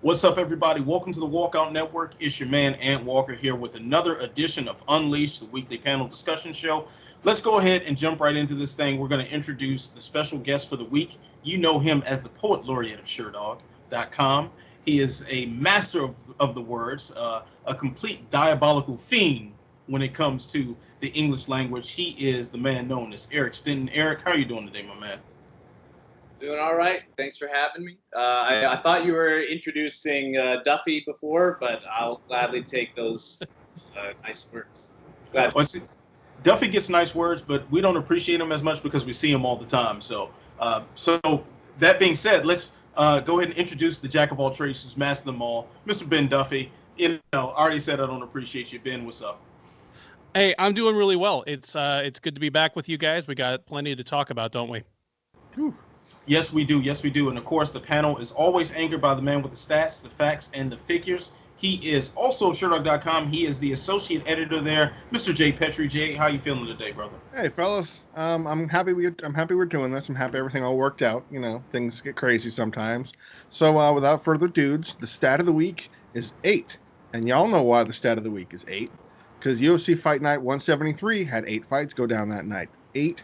What's up, everybody? Welcome to the Walkout Network. It's your man, Ant Walker, here with another edition of Unleashed, the weekly panel discussion show. Let's go ahead and jump right into this thing. We're going to introduce the special guest for the week. You know him as the poet laureate of SureDog.com. He is a master of the words, a complete diabolical fiend when it comes to the English language. He is the man known as Eric Stinton. Eric, how are you doing today, my man? Doing all right. Thanks for having me. I thought you were introducing Duffy before, but I'll gladly take those nice words. Glad. Well, see, Duffy gets nice words, but we don't appreciate him as much because we see him all the time. So that being said, let's go ahead and introduce the jack of all trades who's master them all, Mr. Ben Duffy. I already said I don't appreciate you. Ben, what's up? Hey, I'm doing really well. It's good to be back with you guys. We got plenty to talk about, don't we? Whew. Yes, we do. Yes, we do. And of course, the panel is always anchored by the man with the stats, the facts, and the figures. He is also SureDog.com. He is the associate editor there, Mr. Jay Petrie. Jay, how you feeling today, brother? Hey, fellas. I'm happy we're doing this. I'm happy everything all worked out. You know, things get crazy sometimes. So without further dudes, the stat of the week is 8, and y'all know why the stat of the week is 8, because UFC Fight Night 173 had 8 fights go down that night. 8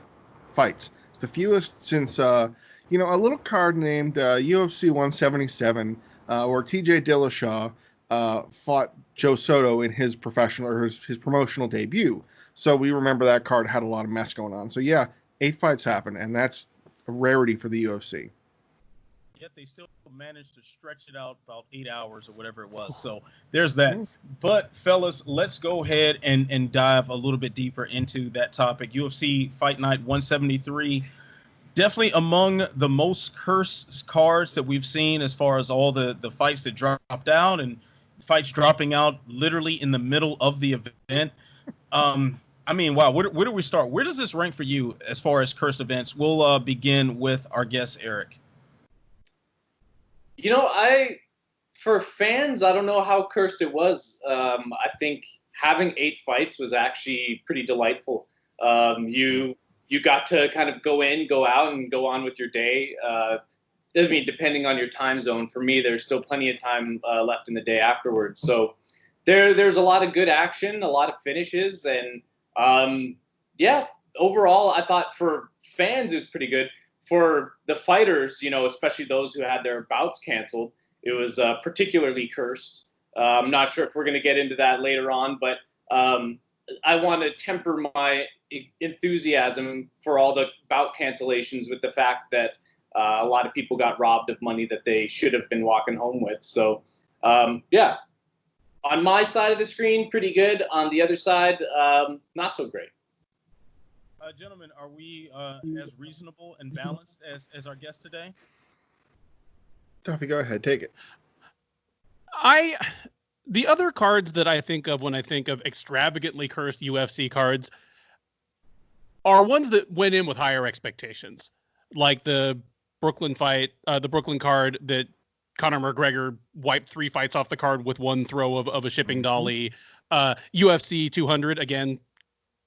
fights. It's the fewest since a little card named UFC 177, where TJ Dillashaw fought Joe Soto in his professional or his promotional debut. So we remember that card had a lot of mess going on. So yeah, 8 fights happened, and that's a rarity for the UFC. Yet they still managed to stretch it out about 8 hours or whatever it was. So there's that. But fellas, let's go ahead and dive a little bit deeper into that topic. UFC Fight Night 173. Definitely among the most cursed cards that we've seen as far as all the fights that dropped out and fights dropping out literally in the middle of the event. Wow, where do we start? Where does this rank for you as far as cursed events? We'll begin with our guest, Eric. For fans, I don't know how cursed it was. I think having 8 fights was actually pretty delightful. You got to kind of go in, go out, and go on with your day. Depending on your time zone. For me, there's still plenty of time left in the day afterwards. So there's a lot of good action, a lot of finishes, and overall, I thought for fans it was pretty good. For the fighters, especially those who had their bouts canceled, it was particularly cursed. I'm not sure if we're going to get into that later on, but I want to temper my enthusiasm for all the bout cancellations with the fact that a lot of people got robbed of money that they should have been walking home with. So, on my side of the screen, pretty good. On the other side, not so great. Gentlemen, are we as reasonable and balanced as our guest today? Duffy, go ahead. Take it. The other cards that I think of when I think of extravagantly cursed UFC cards are ones that went in with higher expectations, like the Brooklyn fight, the Brooklyn card that Conor McGregor wiped 3 fights off the card with one throw of a shipping dolly. UFC 200, again,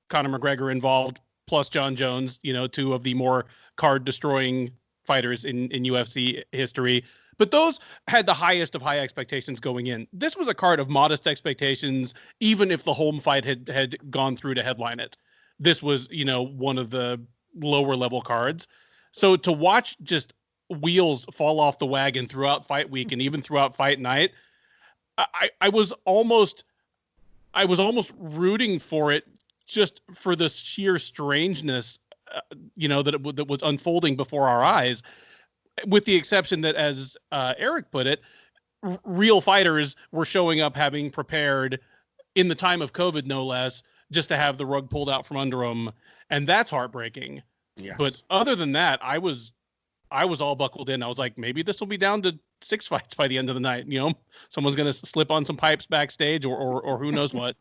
Conor McGregor involved, plus John Jones, 2 of the more card-destroying fighters in UFC history. But those had the highest of high expectations going in. This was a card of modest expectations, even if the home fight had gone through to headline it. This was, one of the lower level cards. So to watch just wheels fall off the wagon throughout fight week and even throughout fight night, I was almost rooting for it just for the sheer strangeness, that was unfolding before our eyes. With the exception that, as Eric put it, real fighters were showing up having prepared in the time of COVID, no less, just to have the rug pulled out from under them. And that's heartbreaking. Yeah. But other than that, I was all buckled in. I was like, maybe this will be down to 6 fights by the end of the night. Someone's going to slip on some pipes backstage or who knows what.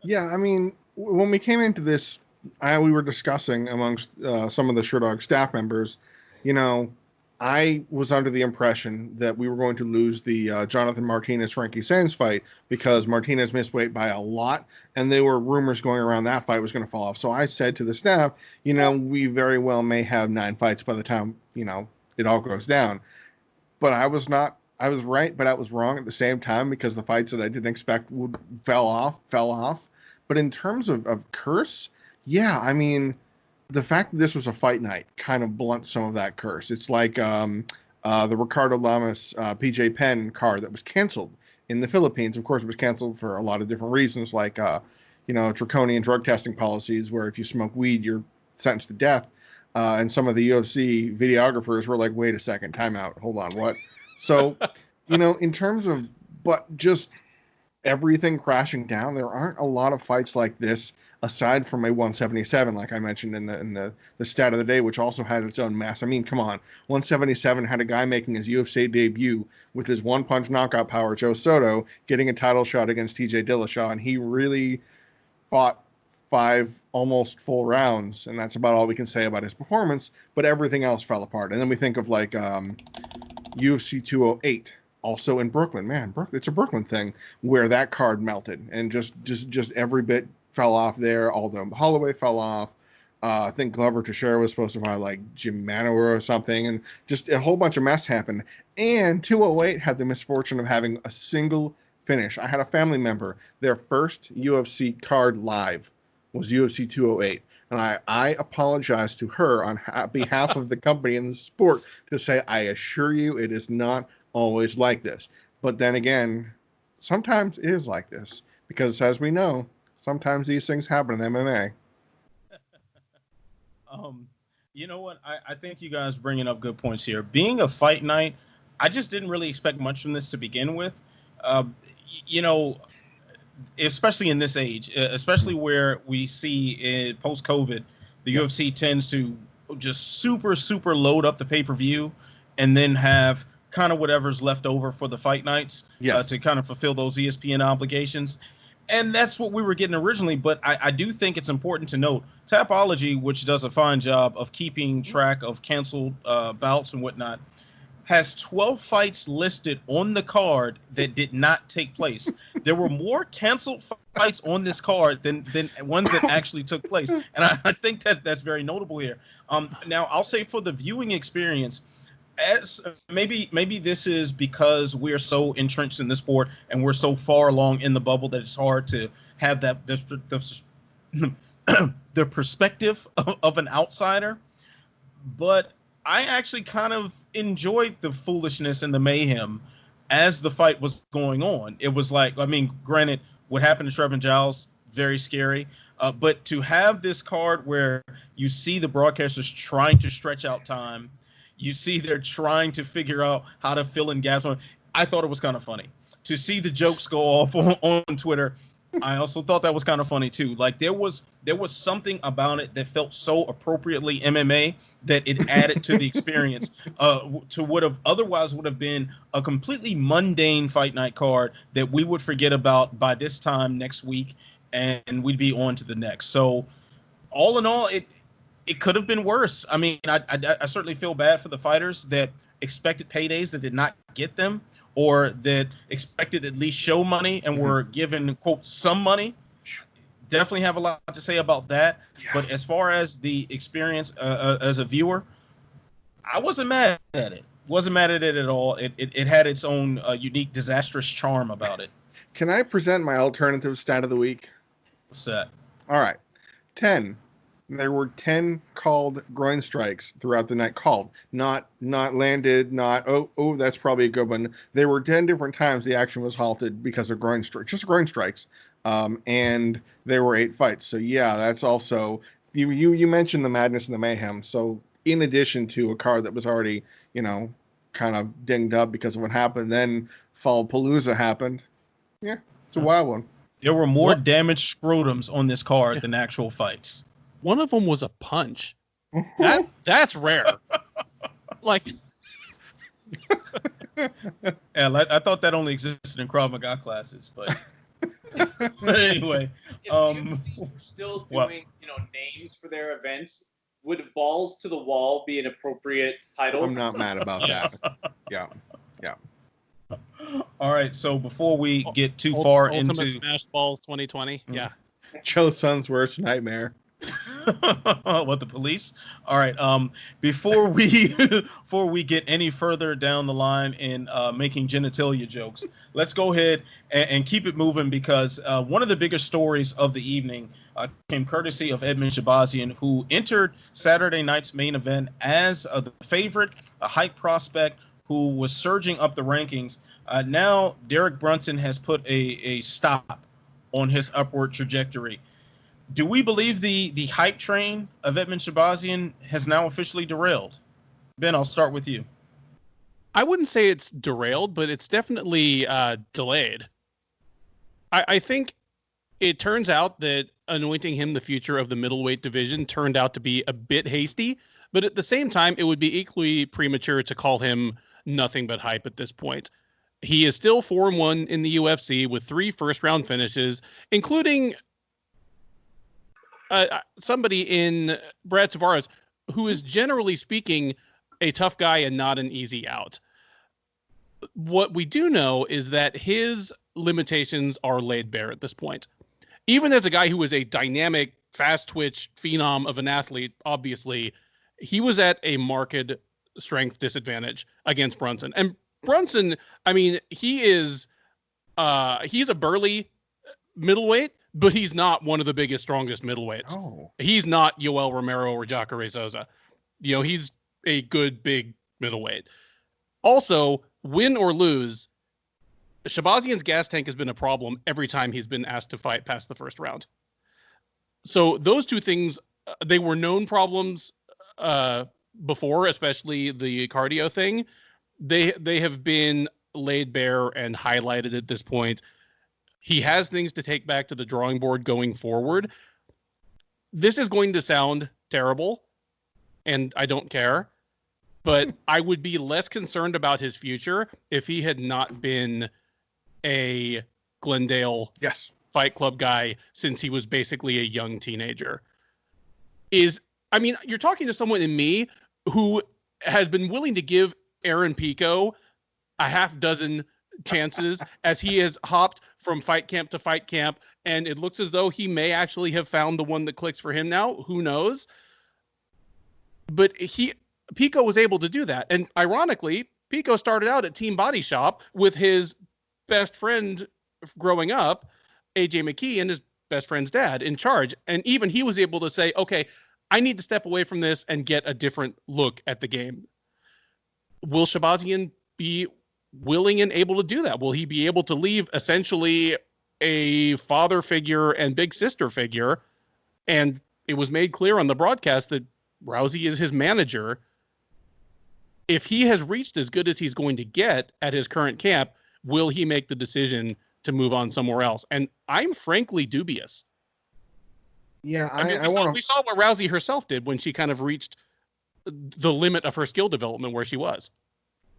Yeah, I mean, when we came into this, we were discussing amongst some of the SureDog staff members, I was under the impression that we were going to lose the Jonathan Martinez-Frankie Saenz fight because Martinez missed weight by a lot, and there were rumors going around that fight was going to fall off. So I said to the staff, we very well may have 9 fights by the time, it all goes down. But I was not I was right, but I was wrong at the same time because the fights that I didn't expect would fell off. But in terms of curse, yeah, I mean, the fact that this was a fight night kind of blunts some of that curse. It's like the Ricardo Lamas PJ Penn card that was canceled in the Philippines. Of course, it was canceled for a lot of different reasons, like draconian drug testing policies, where if you smoke weed, you're sentenced to death. And some of the UFC videographers were like, "Wait a second, time out, hold on, what?" So, in terms of, but just everything crashing down, there aren't a lot of fights like this aside from a 177, like I mentioned in the stat of the day, which also had its own mess. I mean, come on, 177 had a guy making his UFC debut with his one-punch knockout power, Joe Soto, getting a title shot against TJ Dillashaw, and he really fought 5 almost full rounds, and that's about all we can say about his performance, but everything else fell apart. And then we think of like UFC 208, also in Brooklyn. Man, it's a Brooklyn thing, where that card melted and just every bit fell off there. Aldo Holloway fell off. I think Glover Teixeira was supposed to fight like Jim Manoa or something, and just a whole bunch of mess happened. And 208 had the misfortune of having a single finish. I had a family member, their first UFC card live was UFC 208. And I apologize to her on behalf of the company and the sport to say, I assure you it is not always like this. But then again, sometimes it is like this. Because as we know, sometimes these things happen in MMA. You know what? I think you guys bringing up good points here. Being a fight night, I just didn't really expect much from this to begin with. Especially in this age, especially where we see post-COVID, the UFC tends to just super load up the pay-per-view and then have kind of whatever's left over for the fight nights to kind of fulfill those ESPN obligations. And that's what we were getting originally. But I do think it's important to note Tapology, which does a fine job of keeping track of canceled bouts and whatnot, has 12 fights listed on the card that did not take place. There were more canceled fights on this card than ones that actually took place. And I think that's very notable here. Now, I'll say for the viewing experience, as maybe this is because we're so entrenched in the sport and we're so far along in the bubble that it's hard to have the perspective of an outsider. But I actually kind of enjoyed the foolishness and the mayhem as the fight was going on. It was like, I mean, granted, what happened to Trevin Giles, very scary. But to have this card where you see the broadcasters trying to stretch out time, you see they're trying to figure out how to fill in gaps. I thought it was kind of funny. To see the jokes go off on Twitter, I also thought that was kind of funny too. Like there was something about it that felt so appropriately MMA that it added to the experience to what otherwise would have been a completely mundane fight night card that we would forget about by this time next week, and we'd be on to the next. So all in all, it could have been worse. I mean, I certainly feel bad for the fighters that expected paydays that did not get them, or that expected at least show money and were given, quote, some money. Definitely have a lot to say about that. Yeah. But as far as the experience as a viewer, I wasn't mad at it. Wasn't mad at it at all. It had its own unique, disastrous charm about it. Can I present my alternative stat of the week? What's that? All right. 10. There were 10 called groin strikes throughout the night. Called, not landed, not, oh, that's probably a good one. There were 10 different times the action was halted because of groin strikes, just groin strikes. And there were 8 fights. So yeah, that's also, you mentioned the madness and the mayhem. So in addition to a card that was already, kind of dinged up because of what happened, then Fallapalooza happened. Yeah, it's a wild one. There were more damaged scrotums on this card than actual fights. One of them was a punch. That's rare. Like, yeah, I thought that only existed in Krav Maga classes, but anyway, we're still doing names for their events. Would balls to the wall be an appropriate title? I'm not mad about that. Yeah. All right, so before we get too far Ultimate into Smash Balls 2020, yeah. Joe Son's worst nightmare. What, the police? All right. Before we before we get any further down the line in making genitalia jokes, let's go ahead and keep it moving, because one of the biggest stories of the evening came courtesy of Edmen Shahbazyan, who entered Saturday night's main event as the favorite, a hype prospect who was surging up the rankings. Now Derek Brunson has put a stop on his upward trajectory. Do we believe the hype train of Edmen Shahbazyan has now officially derailed? Ben, I'll start with you. I wouldn't say it's derailed, but it's definitely delayed. I think it turns out that anointing him the future of the middleweight division turned out to be a bit hasty, but at the same time, it would be equally premature to call him nothing but hype at this point. He is still 4-1 in the UFC with 3 first-round finishes, including somebody in Brad Tavares, who is generally speaking a tough guy and not an easy out. What we do know is that his limitations are laid bare at this point. Even as a guy who is a dynamic, fast twitch phenom of an athlete, obviously, he was at a marked strength disadvantage against Brunson. And Brunson, I mean, he's a burly middleweight, but he's not one of the biggest, strongest middleweights. Oh. He's not Yoel Romero or Jacare Souza. You know, he's a good, big middleweight. Also, win or lose, Shahbazyan's gas tank has been a problem every time he's been asked to fight past the first round. So those two things, they were known problems before, especially the cardio thing. They have been laid bare and highlighted at this point. He has things to take back to the drawing board going forward. This is going to sound terrible, and I don't care, but I would be less concerned about his future if he had not been a Glendale Fight Club guy since he was basically a young teenager. I mean, you're talking to someone in me who has been willing to give Aaron Pico a half dozen chances as he has hopped from fight camp to fight camp, and it looks as though he may actually have found the one that clicks for him now. Who knows? But Pico was able to do that. And ironically, Pico started out at Team Body Shop with his best friend growing up, AJ McKee, and his best friend's dad in charge. And even he was able to say, okay, I need to step away from this and get a different look at the game. Will Shahbazyan be willing and able to do that? Will he be able to leave essentially a father figure and big sister figure? And it was made clear on the broadcast that Rousey is his manager. If he has reached as good as he's going to get at his current camp, will he make the decision to move on somewhere else? And I'm frankly dubious. Yeah, we saw what Rousey herself did when she kind of reached the limit of her skill development where she was.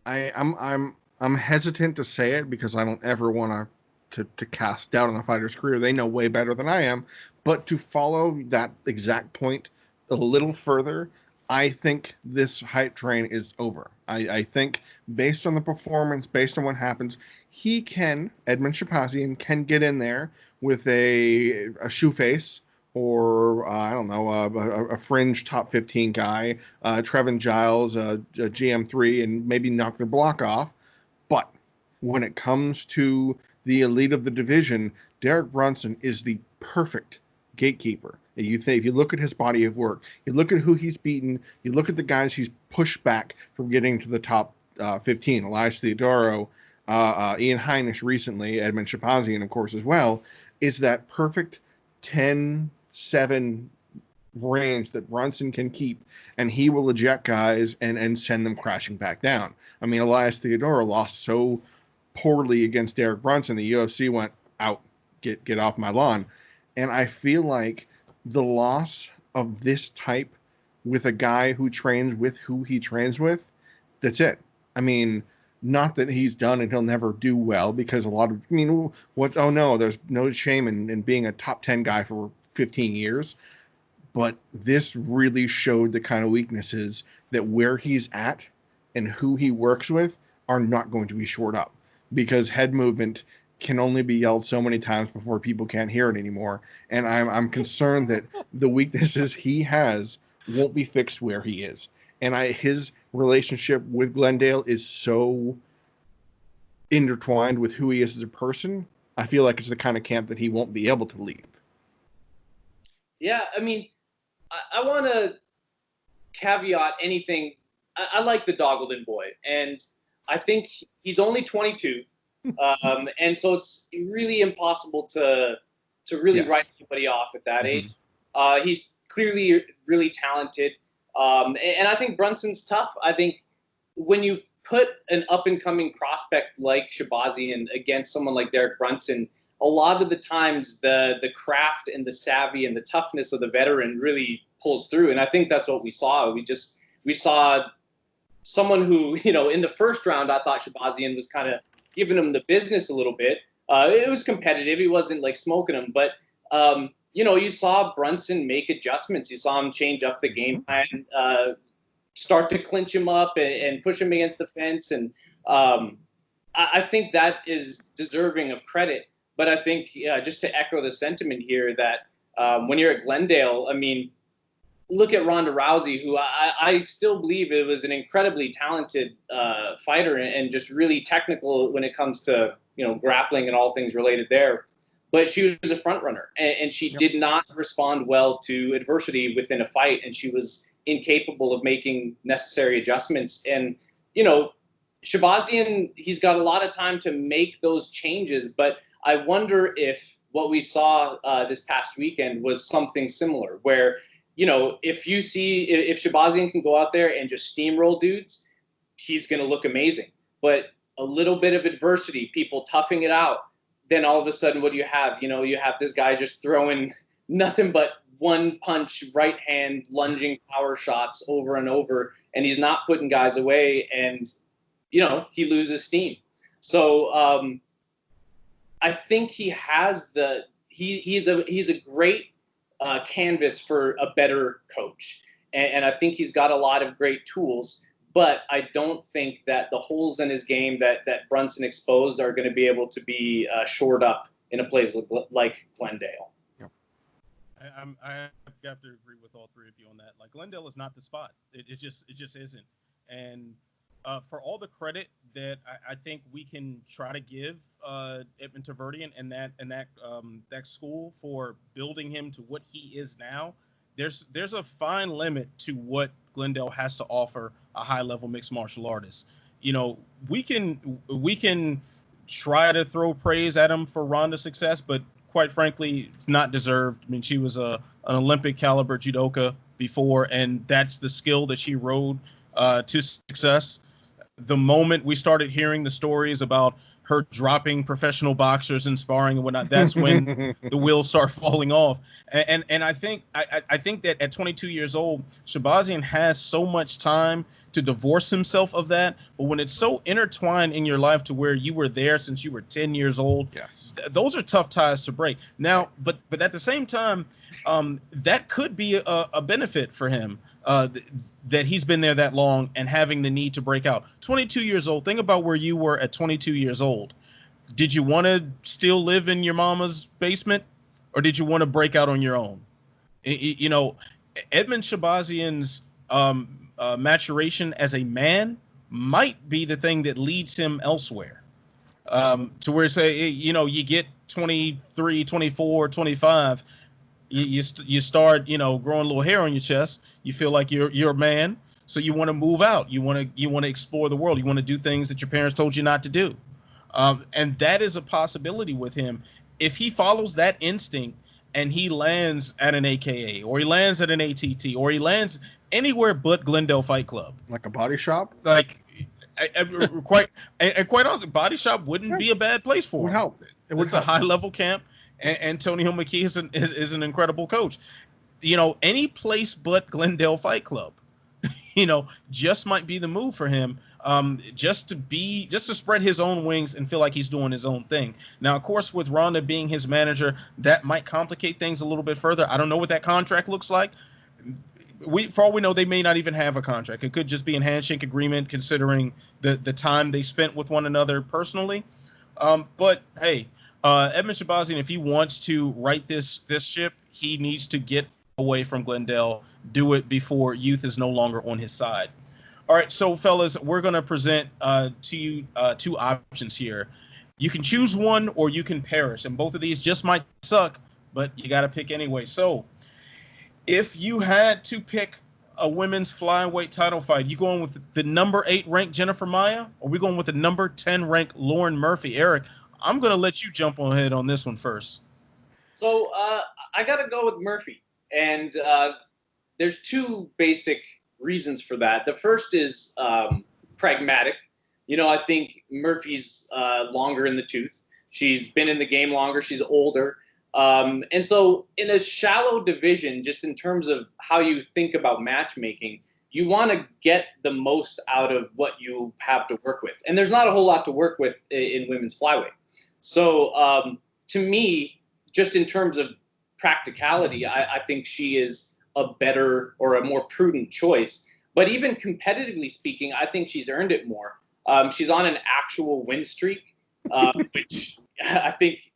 I'm hesitant to say it because I don't ever want to cast doubt on a fighter's career. They know way better than I am. But to follow that exact point a little further, I think this hype train is over. I think based on the performance, based on what happens, Edmen Shahbazyan can get in there with a shoe face, or I don't know, a fringe top 15 guy, Trevin Giles, a GM3, and maybe knock their block off. But when it comes to the elite of the division, Derek Brunson is the perfect gatekeeper. If you look at his body of work, you look at who he's beaten, you look at the guys he's pushed back from getting to the top 15, Elias Theodoro, Ian Heinisch recently, Edmen Shahbazyan, of course, as well, is that perfect 10-7 range that Brunson can keep, and he will eject guys and send them crashing back down. I mean, Elias Theodoro lost so poorly against Derek Brunson, the UFC went, out, get off my lawn. And I feel like the loss of this type with a guy who trains with who he trains with, that's it. I mean, not that he's done and he'll never do well, because there's no shame in being a top 10 guy for 15 years. But this really showed the kind of weaknesses that where he's at and who he works with are not going to be shored up, because head movement can only be yelled so many times before people can't hear it anymore. And I'm concerned that the weaknesses he has won't be fixed where he is. And his relationship with Glendale is so intertwined with who he is as a person. I feel like it's the kind of camp that he won't be able to leave. Yeah, I mean, I want to caveat anything. I like the Doggleton boy, and I think he's only 22, and so it's really impossible to really write anybody off at that age. He's clearly really talented, and I think Brunson's tough. I think when you put an up-and-coming prospect like Shahbazyan against someone like Derek Brunson, a lot of the times the craft and the savvy and the toughness of the veteran really pulls through, and I think that's what we saw. We saw someone who, in the first round, I thought Shahbazyan was kind of giving him the business a little bit. It was competitive. He wasn't like smoking him, but you saw Brunson make adjustments. You saw him change up the game plan, start to clinch him up and push him against the fence. And I think that is deserving of credit. But I think just to echo the sentiment here that when you're at Glendale, I mean, look at Ronda Rousey, who I still believe it was an incredibly talented fighter and just really technical when it comes to grappling and all things related there. But she was a front runner, and she did not respond well to adversity within a fight, and she was incapable of making necessary adjustments. And Shahbazyan, he's got a lot of time to make those changes, but I wonder if what we saw this past weekend was something similar, where if Shahbazyan can go out there and just steamroll dudes, he's going to look amazing. But a little bit of adversity, people toughing it out, then all of a sudden, what do you have? You have this guy just throwing nothing but one punch, right hand, lunging power shots over and over, and he's not putting guys away, and he loses steam. So I think he has he's a great canvas for a better coach. And I think he's got a lot of great tools, but I don't think that the holes in his game that Brunson exposed are going to be able to be shored up in a place like Glendale. I have to agree with all three of you on that. Like, Glendale is not the spot. It just isn't. And for all the credit that I think we can try to give Edmen Shahbazyan and that school for building him to what he is now, there's a fine limit to what Glendale has to offer a high-level mixed martial artist. We can try to throw praise at him for Ronda's success, but quite frankly, it's not deserved. I mean, she was an Olympic caliber judoka before, and that's the skill that she rode to success. The moment we started hearing the stories about her dropping professional boxers and sparring and whatnot, that's when the wheels start falling off. And I think that at 22 years old, Shahbazyan has so much time to divorce himself of that. But when it's so intertwined in your life to where you were there since you were 10 years old, those are tough ties to break. Now, but at the same time, that could be a benefit for him. That he's been there that long and having the need to break out. 22 years old. Think about where you were at 22 years old. Did you want to still live in your mama's basement, or did you want to break out on your own? Edmen Shahbazyan's maturation as a man might be the thing that leads him elsewhere. To where, say, you get 23, 24, 25. You start growing a little hair on your chest. You feel like you're a man, so you want to move out. You want to explore the world. You want to do things that your parents told you not to do, and that is a possibility with him if he follows that instinct and he lands at an AKA or he lands at an ATT or he lands anywhere but Glendale Fight Club, like a body shop. Like quite honestly, body shop wouldn't be a bad place for him. Help. It's a high level camp. And Antonio McKee is an incredible coach. Any place but Glendale Fight Club, just might be the move for him. Just to spread his own wings and feel like he's doing his own thing. Now, of course, with Ronda being his manager, that might complicate things a little bit further. I don't know what that contract looks like. For all we know, they may not even have a contract. It could just be a handshake agreement, considering the time they spent with one another personally. But hey, Edmen Shahbazyan, if he wants to right this ship, he needs to get away from Glendale. Do it before youth is no longer on his side. All right, so fellas, we're going to present to you two options here. You can choose one or you can perish, and both of these just might suck, but you got to pick anyway. So if you had to pick a women's flyweight title fight, you going with the number 8 ranked Jennifer Maia, or we going with the number 10 ranked Lauren Murphy? Eric, I'm going to let you jump on ahead on this one first. So I got to go with Murphy, and there's two basic reasons for that. The first is pragmatic. I think Murphy's longer in the tooth. She's been in the game longer. She's older. And so in a shallow division, just in terms of how you think about matchmaking, you want to get the most out of what you have to work with. And there's not a whole lot to work with in women's flyweight. So to me, just in terms of practicality, I think she is a better or a more prudent choice. But even competitively speaking, I think she's earned it more. She's on an actual win streak, which I think,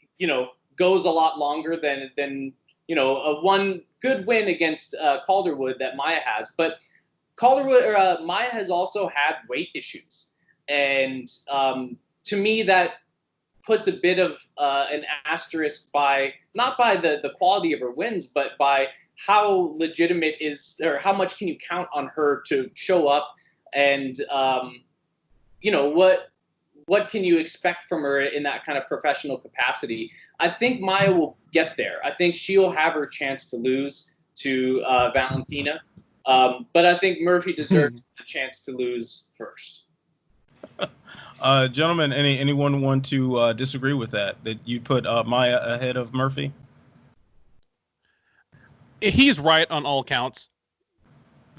goes a lot longer than a one good win against Calderwood that Maia has. But Maia has also had weight issues. And to me, that puts a bit of an asterisk not by the quality of her wins, but by how legitimate is, or how much can you count on her to show up, and what can you expect from her in that kind of professional capacity? I think Maia will get there. I think she'll have her chance to lose to Valentina, but I think Murphy deserves a chance to lose first. Gentlemen, anyone want to disagree with that you put Maia ahead of Murphy? He's right on all counts.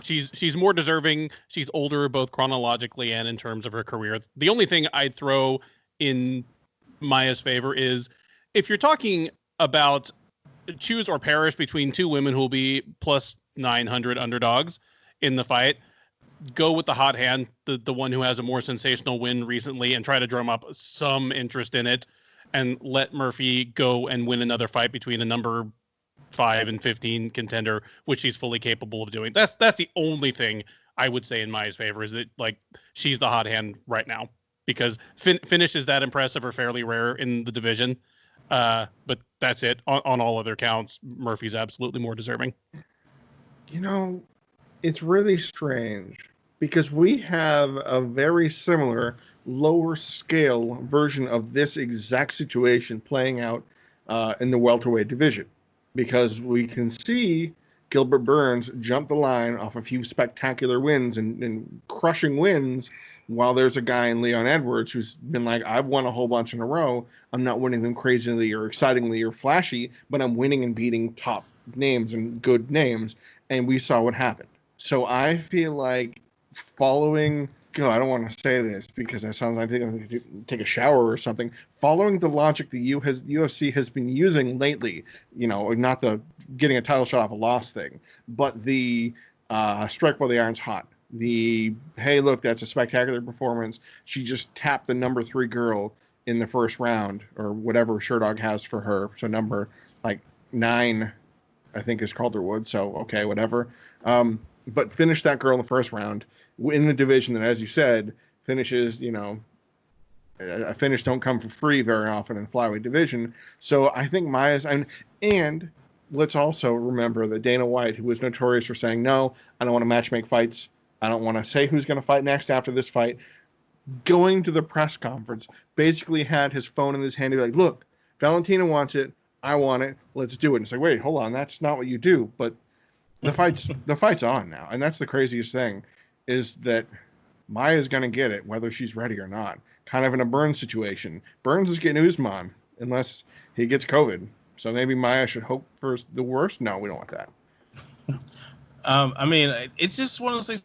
She's more deserving. She's older, both chronologically and in terms of her career. The only thing I'd throw in Maia's favor is if you're talking about choose or perish between two women who will be plus 900 underdogs in the fight, go with the hot hand, the one who has a more sensational win recently, and try to drum up some interest in it, and let Murphy go and win another fight between a number 5 and 15 contender, which she's fully capable of doing. That's the only thing I would say in Maia's favor, is that she's the hot hand right now, because finishes that impressive are fairly rare in the division. But that's it. On all other counts, Murphy's absolutely more deserving. It's really strange because we have a very similar lower scale version of this exact situation playing out in the welterweight division. Because we can see Gilbert Burns jump the line off a few spectacular wins and crushing wins, while there's a guy in Leon Edwards who's been like, I've won a whole bunch in a row. I'm not winning them crazily or excitingly or flashy, but I'm winning and beating top names and good names. And we saw what happened. So I feel like following... I don't want to say this because that sounds like I'm going to take a shower or something. Following the logic the UFC has been using lately, not the getting a title shot off a loss thing, but the strike while the iron's hot. The, hey, look, that's a spectacular performance. She just tapped the number 3 girl in the first round, or whatever Sherdog has for her. So number 9, I think, is Calderwood. So, okay, whatever. But finished that girl in the first round. In the division that, as you said, finishes, a finish don't come for free very often in the flyweight division. So I think Maia's, and let's also remember that Dana White, who was notorious for saying, no, I don't want to matchmake fights. I don't want to say who's going to fight next after this fight. Going to the press conference, basically had his phone in his hand. He's like, look, Valentina wants it. I want it. Let's do it. And it's like, wait, hold on. That's not what you do. But the fight's on now. And that's the craziest thing, is that Maia's going to get it, whether she's ready or not. Kind of in a Burns situation. Burns is getting Usman unless he gets COVID. So maybe Maia should hope for the worst. No, we don't want that. It's just one of those things.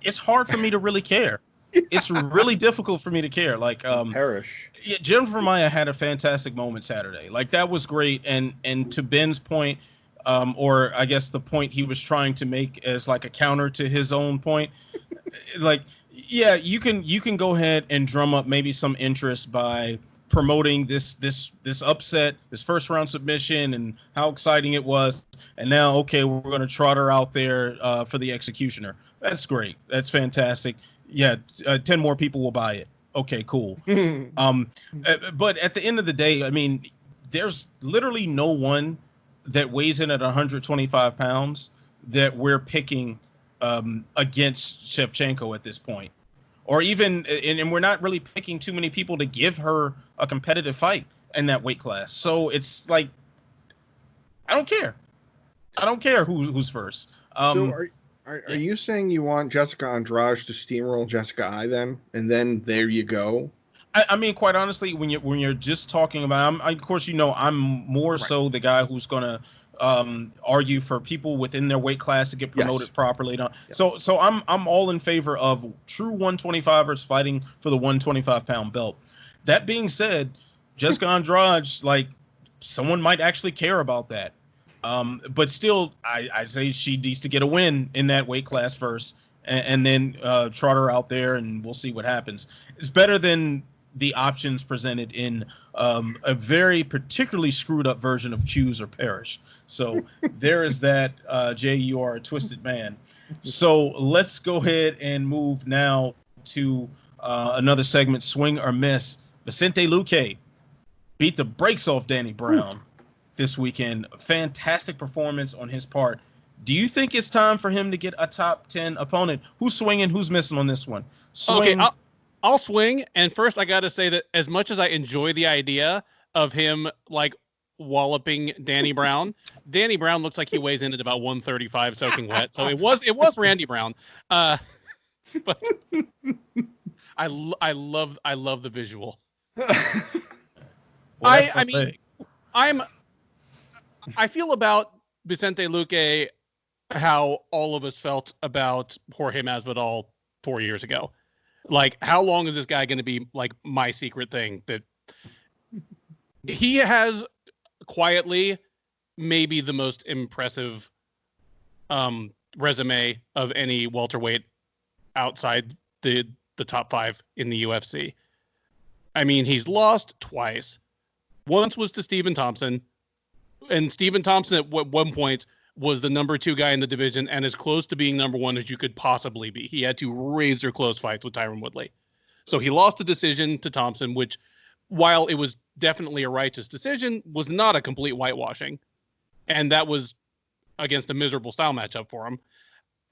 It's hard for me to really care. It's really difficult for me to care. Perish. Yeah, Jennifer Maia had a fantastic moment Saturday. That was great. And to Ben's point, or I guess the point he was trying to make as a counter to his own point, yeah, you can go ahead and drum up maybe some interest by promoting this upset, this first round submission, and how exciting it was. And now, okay, we're going to trot her out there for the executioner. That's great. That's fantastic. Yeah, 10 more people will buy it. Okay, cool. But at the end of the day, I mean, there's literally no one that weighs in at 125 pounds that we're picking against Shevchenko at this point. Or even, and we're not really picking too many people to give her a competitive fight in that weight class. So it's like, I don't care. I don't care who's first. So are you saying you want Jessica Andrade to steamroll Jessica I then, and then there you go? I mean, quite honestly, when you're just talking about, of course, I'm more so the guy who's gonna argue for people within their weight class to get promoted properly. So I'm all in favor of true 125ers fighting for the 125-pound belt. That being said, Jessica Andrade, like, someone might actually care about that. But still, I say she needs to get a win in that weight class first, and then trot her out there, and we'll see what happens. It's better than the options presented in a very particularly screwed up version of Choose or Perish. So there is that. Jay, you are a twisted man. So let's go ahead and move now to another segment, Swing or Miss. Vicente Luque beat the brakes off Danny Brown this weekend. Fantastic performance on his part. Do you think it's time for him to get a top 10 opponent? Who's swinging? Who's missing on this one? Swing. Okay, I'll swing. And first, I got to say that as much as I enjoy the idea of him like walloping Danny Brown looks like he weighs in at about 135 soaking wet. So it was Randy Brown. But I love the visual. I mean, I feel about Vicente Luque how all of us felt about Jorge Masvidal 4 years ago. Like, how long is this guy going to be like my secret thing? That he has quietly maybe the most impressive resume of any welterweight outside the top 5 in the UFC. I mean, he's lost twice. Once was to Stephen Thompson, and Stephen Thompson at one point was the number 2 guy in the division and as close to being number 1 as you could possibly be. He had to razor close fights with Tyron Woodley. So he lost a decision to Thompson, which, while it was definitely a righteous decision, was not a complete whitewashing. And that was against a miserable style matchup for him.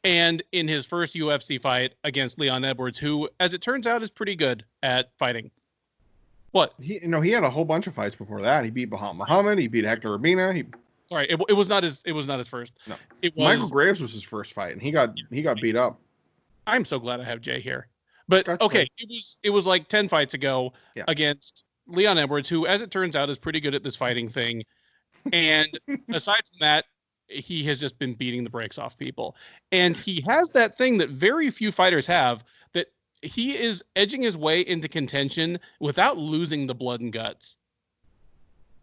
And in his first UFC fight against Leon Edwards, who, as it turns out, is pretty good at fighting. What? He had a whole bunch of fights before that. He beat Baham Muhammad. He beat Hector Urbina. Sorry, it was not his first. No, it was Michael Graves was his first fight, and he got beat up. I'm so glad I have Jay here. But okay, it was like 10 fights ago against Leon Edwards, who, as it turns out, is pretty good at this fighting thing. And aside from that, he has just been beating the brakes off people. And he has that thing that very few fighters have, that he is edging his way into contention without losing the blood and guts.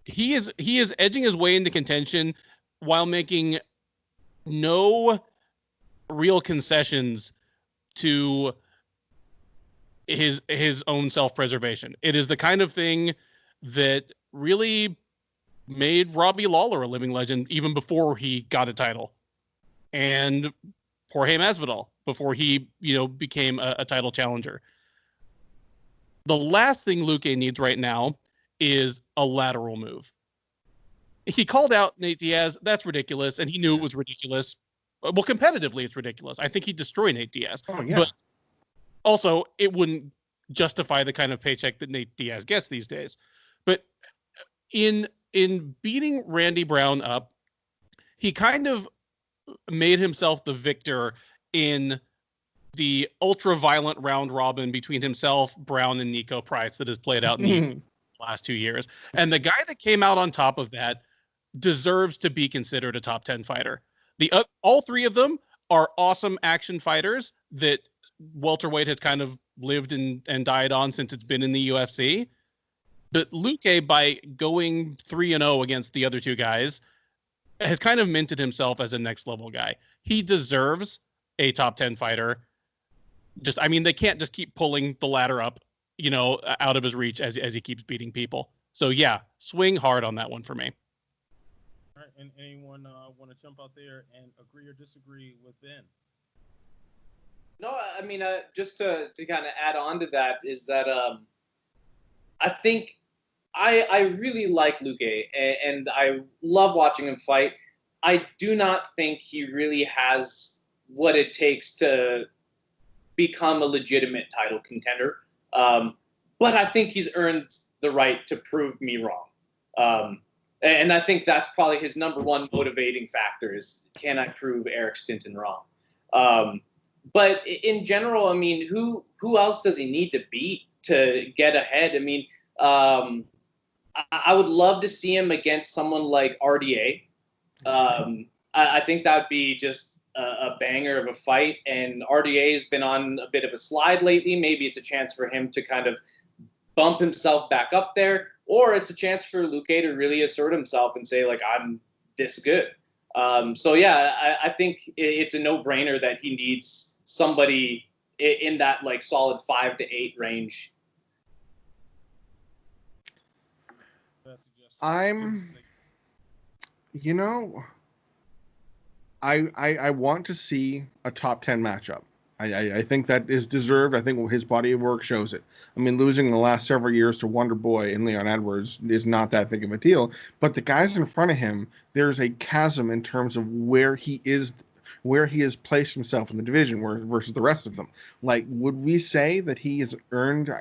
He is edging his way into contention while making no real concessions to his own self-preservation. It is the kind of thing that really made Robbie Lawler a living legend even before he got a title, and Jorge Masvidal before he became a title challenger. The last thing Luque needs right now is a lateral move. He called out Nate Diaz. That's ridiculous, and he knew it was ridiculous. Well, competitively, it's ridiculous. I think he'd destroy Nate Diaz. Oh, yeah. But also, it wouldn't justify the kind of paycheck that Nate Diaz gets these days. But in beating Randy Brown up, he kind of made himself the victor in the ultra-violent round robin between himself, Brown, and Nico Price that has played out in the last 2 years. And the guy that came out on top of that deserves to be considered a top 10 fighter. All 3 of them are awesome action fighters that welterweight has kind of lived and died on since it's been in the UFC. But Luque, by going 3-0 against the other 2 guys, has kind of minted himself as a next level guy. He deserves a top 10 fighter. They can't just keep pulling the ladder up, out of his reach as he keeps beating people. So yeah, swing hard on that one for me. All right, and anyone want to jump out there and agree or disagree with Ben? No, I mean, just to kind of add on to that is that I think I really like Luque, and I love watching him fight. I do not think he really has what it takes to become a legitimate title contender. But I think he's earned the right to prove me wrong. And I think that's probably his number one motivating factor is, can I prove Eric Stinton wrong? But in general, I mean, who else does he need to beat to get ahead? I mean, I would love to see him against someone like RDA. I think that would be just a banger of a fight. And RDA has been on a bit of a slide lately. Maybe it's a chance for him to kind of bump himself back up there, or it's a chance for Luque to really assert himself and say, like, I'm this good. So yeah, I think it's a no-brainer that he needs somebody in that like solid 5 to 8 range. I want to see a top 10 matchup. I think that is deserved. I think his body of work shows it. I mean, losing in the last several years to Wonder Boy and Leon Edwards is not that big of a deal. But the guys in front of him, there's a chasm in terms of where he has placed himself in the division versus the rest of them. Like, would we say that he has earned,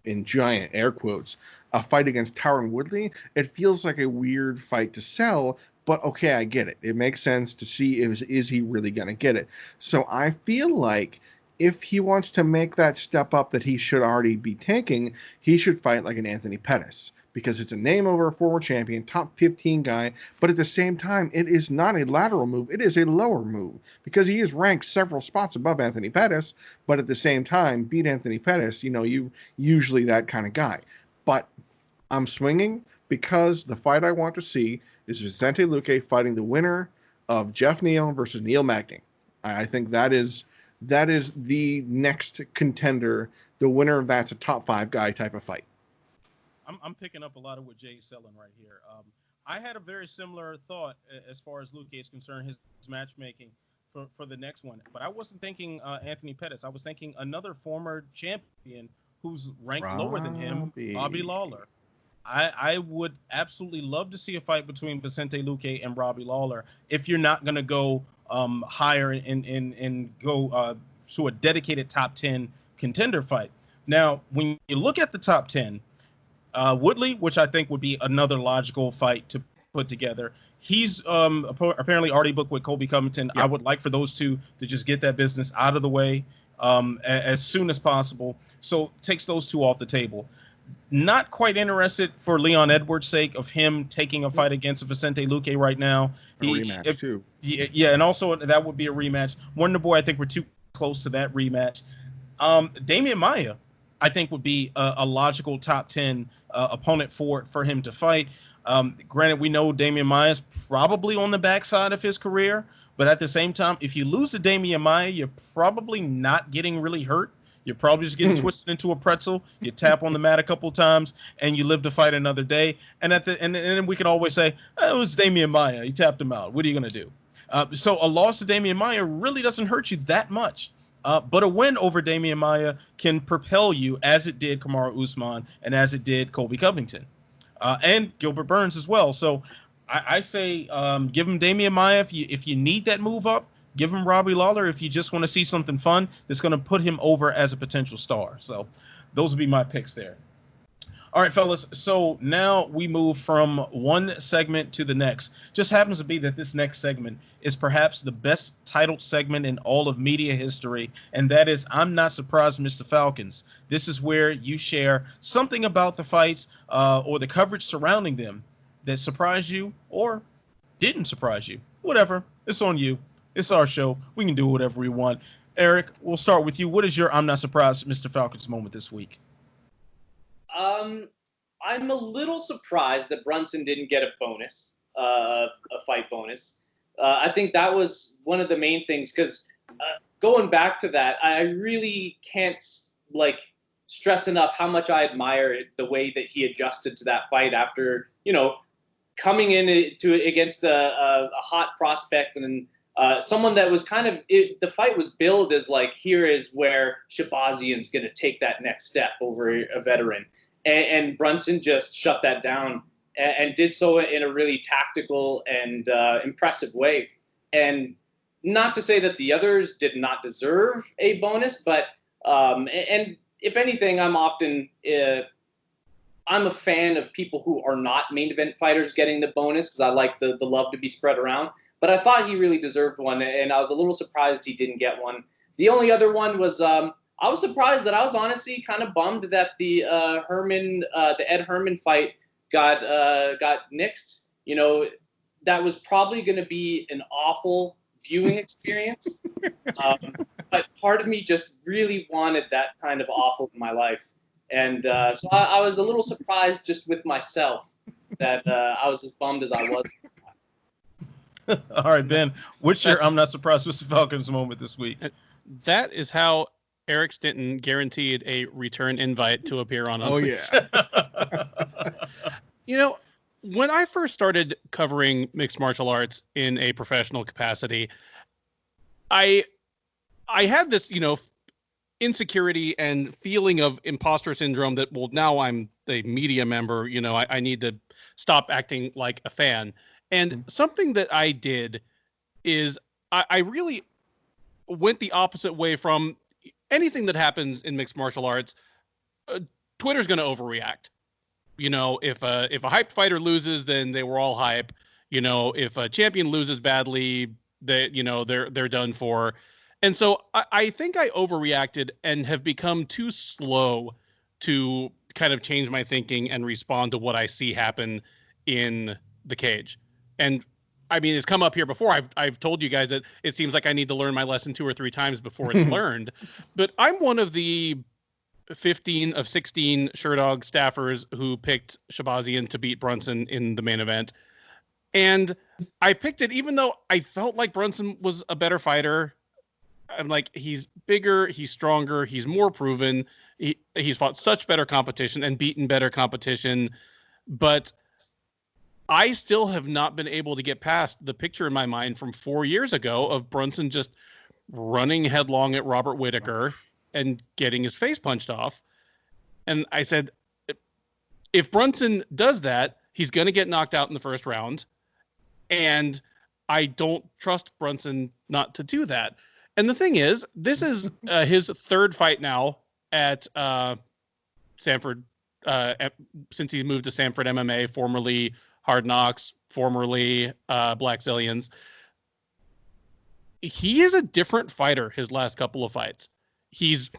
in giant air quotes, a fight against Tyron Woodley? It feels like a weird fight to sell, but okay, I get it. It makes sense to see is he really going to get it. So I feel like if he wants to make that step up that he should already be taking, he should fight like an Anthony Pettis, because it's a name over a former champion, top 15 guy, but at the same time, it is not a lateral move. It is a lower move, because he is ranked several spots above Anthony Pettis, but at the same time, beat Anthony Pettis, you usually that kind of guy. But I'm swinging because the fight I want to see is Vicente Luque fighting the winner of Jeff Neal versus Neil Magny. I think that is the next contender. The winner of that's a top 5 guy type of fight. I'm picking up a lot of what Jay's selling right here. I had a very similar thought as far as Luque is concerned, his matchmaking for the next one. But I wasn't thinking Anthony Pettis. I was thinking another former champion who's ranked lower than him, Robbie Lawler. I would absolutely love to see a fight between Vicente Luque and Robbie Lawler if you're not going to go higher and go to a dedicated top 10 contender fight. Now, when you look at the top 10, Woodley, which I think would be another logical fight to put together. He's apparently already booked with Colby Covington. Yep. I would like for those two to just get that business out of the way as soon as possible. So takes those two off the table. Not quite interested for Leon Edwards' sake of him taking a fight against Vicente Luque right now. Rematch too. Yeah, and also that would be a rematch. Wonder Boy, I think we're too close to that rematch. Damian Maia, I think would be a logical top 10 opponent for him to fight. Granted, we know Damian Maia is probably on the backside of his career, but at the same time, if you lose to Damian Maia, you're probably not getting really hurt. You're probably just getting twisted into a pretzel. You tap on the mat a couple times, and you live to fight another day. And then we can always say, it was Damian Maia. You tapped him out. What are you going to do? So a loss to Damian Maia really doesn't hurt you that much. But a win over Damian Maia can propel you, as it did Kamaru Usman and as it did Colby Covington and Gilbert Burns as well. So I say give him Damian Maia if you need that move up. Give him Robbie Lawler if you just want to see something fun that's going to put him over as a potential star. So those would be my picks there. All right, fellas. So now we move from one segment to the next. Just happens to be that this next segment is perhaps the best titled segment in all of media history, and that is I'm Not Surprised, Mr. Falcons. This is where you share something about the fights or the coverage surrounding them that surprised you or didn't surprise you. Whatever. It's on you. It's our show. We can do whatever we want. Eric, we'll start with you. What is your I'm Not Surprised, Mr. Falcons moment this week? I'm a little surprised that Brunson didn't get a bonus, a fight bonus. I think that was one of the main things because going back to that, I really can't stress enough how much I admire the way that he adjusted to that fight after, coming in against a hot prospect and someone that was the fight was billed as like, here is where Shahbazyan's going to take that next step over a veteran. And Brunson just shut that down and did so in a really tactical and impressive way. And not to say that the others did not deserve a bonus, but and if anything, I'm a fan of people who are not main event fighters getting the bonus because I like the love to be spread around. But I thought he really deserved one, and I was a little surprised he didn't get one. The only other one was I was surprised that I was honestly kind of bummed that the Ed Herman fight got nixed. That was probably going to be an awful viewing experience. But part of me just really wanted that kind of awful in my life. And so I was a little surprised just with myself that I was as bummed as I was. All right, Ben, what's your I'm not surprised Mr. Falcons moment this week? That is how Eric Stinton guaranteed a return invite to appear on Unleashed. Yeah. When I first started covering mixed martial arts in a professional capacity, I had this, insecurity and feeling of imposter syndrome that, well, now I'm the media member, I need to stop acting like a fan. And something that I did is I really went the opposite way from anything that happens in mixed martial arts. Twitter's going to overreact. If a hyped fighter loses, then they were all hype. If a champion loses badly, they're done for. And so I think I overreacted and have become too slow to kind of change my thinking and respond to what I see happen in the cage. And I mean, it's come up here before. I've told you guys that it seems like I need to learn my lesson 2 or 3 times before it's learned. But I'm one of the 15 of 16 Sherdog staffers who picked Shahbazyan to beat Brunson in the main event. And I picked it even though I felt like Brunson was a better fighter. I'm like, he's bigger, he's stronger, he's more proven. He's fought such better competition and beaten better competition. But I still have not been able to get past the picture in my mind from 4 years ago of Brunson just running headlong at Robert Whittaker and getting his face punched off. And I said, if Brunson does that, he's going to get knocked out in the first round. And I don't trust Brunson not to do that. And the thing is, this is his 3rd fight now at Sanford, since he moved to Sanford MMA, formerly Hard Knocks, formerly Black Zillions. He is a different fighter his last couple of fights. He's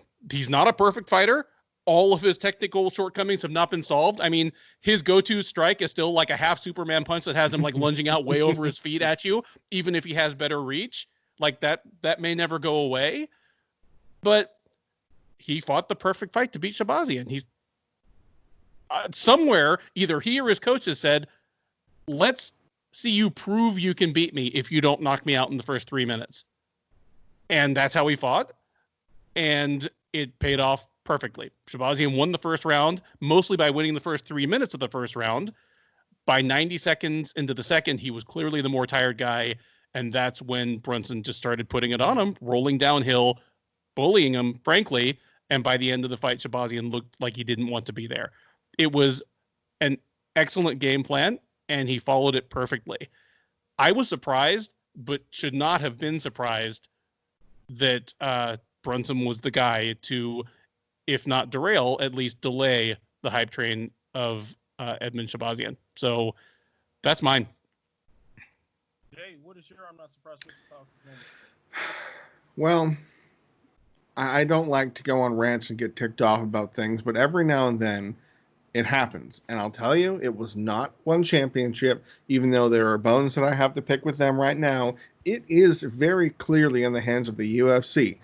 not a perfect fighter. All of his technical shortcomings have not been solved. I mean, his go-to strike is still like a half Superman punch that has him like lunging out way over his feet at you, even if he has better reach. Like that may never go away. But he fought the perfect fight to beat Shahbazyan. He's somewhere, either he or his coaches said, let's see you prove you can beat me if you don't knock me out in the first 3 minutes. And that's how he fought. And it paid off perfectly. Shahbazyan won the first round, mostly by winning the first 3 minutes of the first round. By 90 seconds into the second, he was clearly the more tired guy. And that's when Brunson just started putting it on him, rolling downhill, bullying him, frankly. And by the end of the fight, Shahbazyan looked like he didn't want to be there. It was an excellent game plan, and he followed it perfectly. I was surprised, but should not have been surprised that Brunson was the guy to, if not derail, at least delay the hype train of Edmen Shahbazyan. So that's mine. Jay, what is your I'm not surprised with the Falcons moment? Well, I don't like to go on rants and get ticked off about things, but every now and then it happens. And I'll tell you, it was not one championship, even though there are bones that I have to pick with them right now. It is very clearly in the hands of the UFC,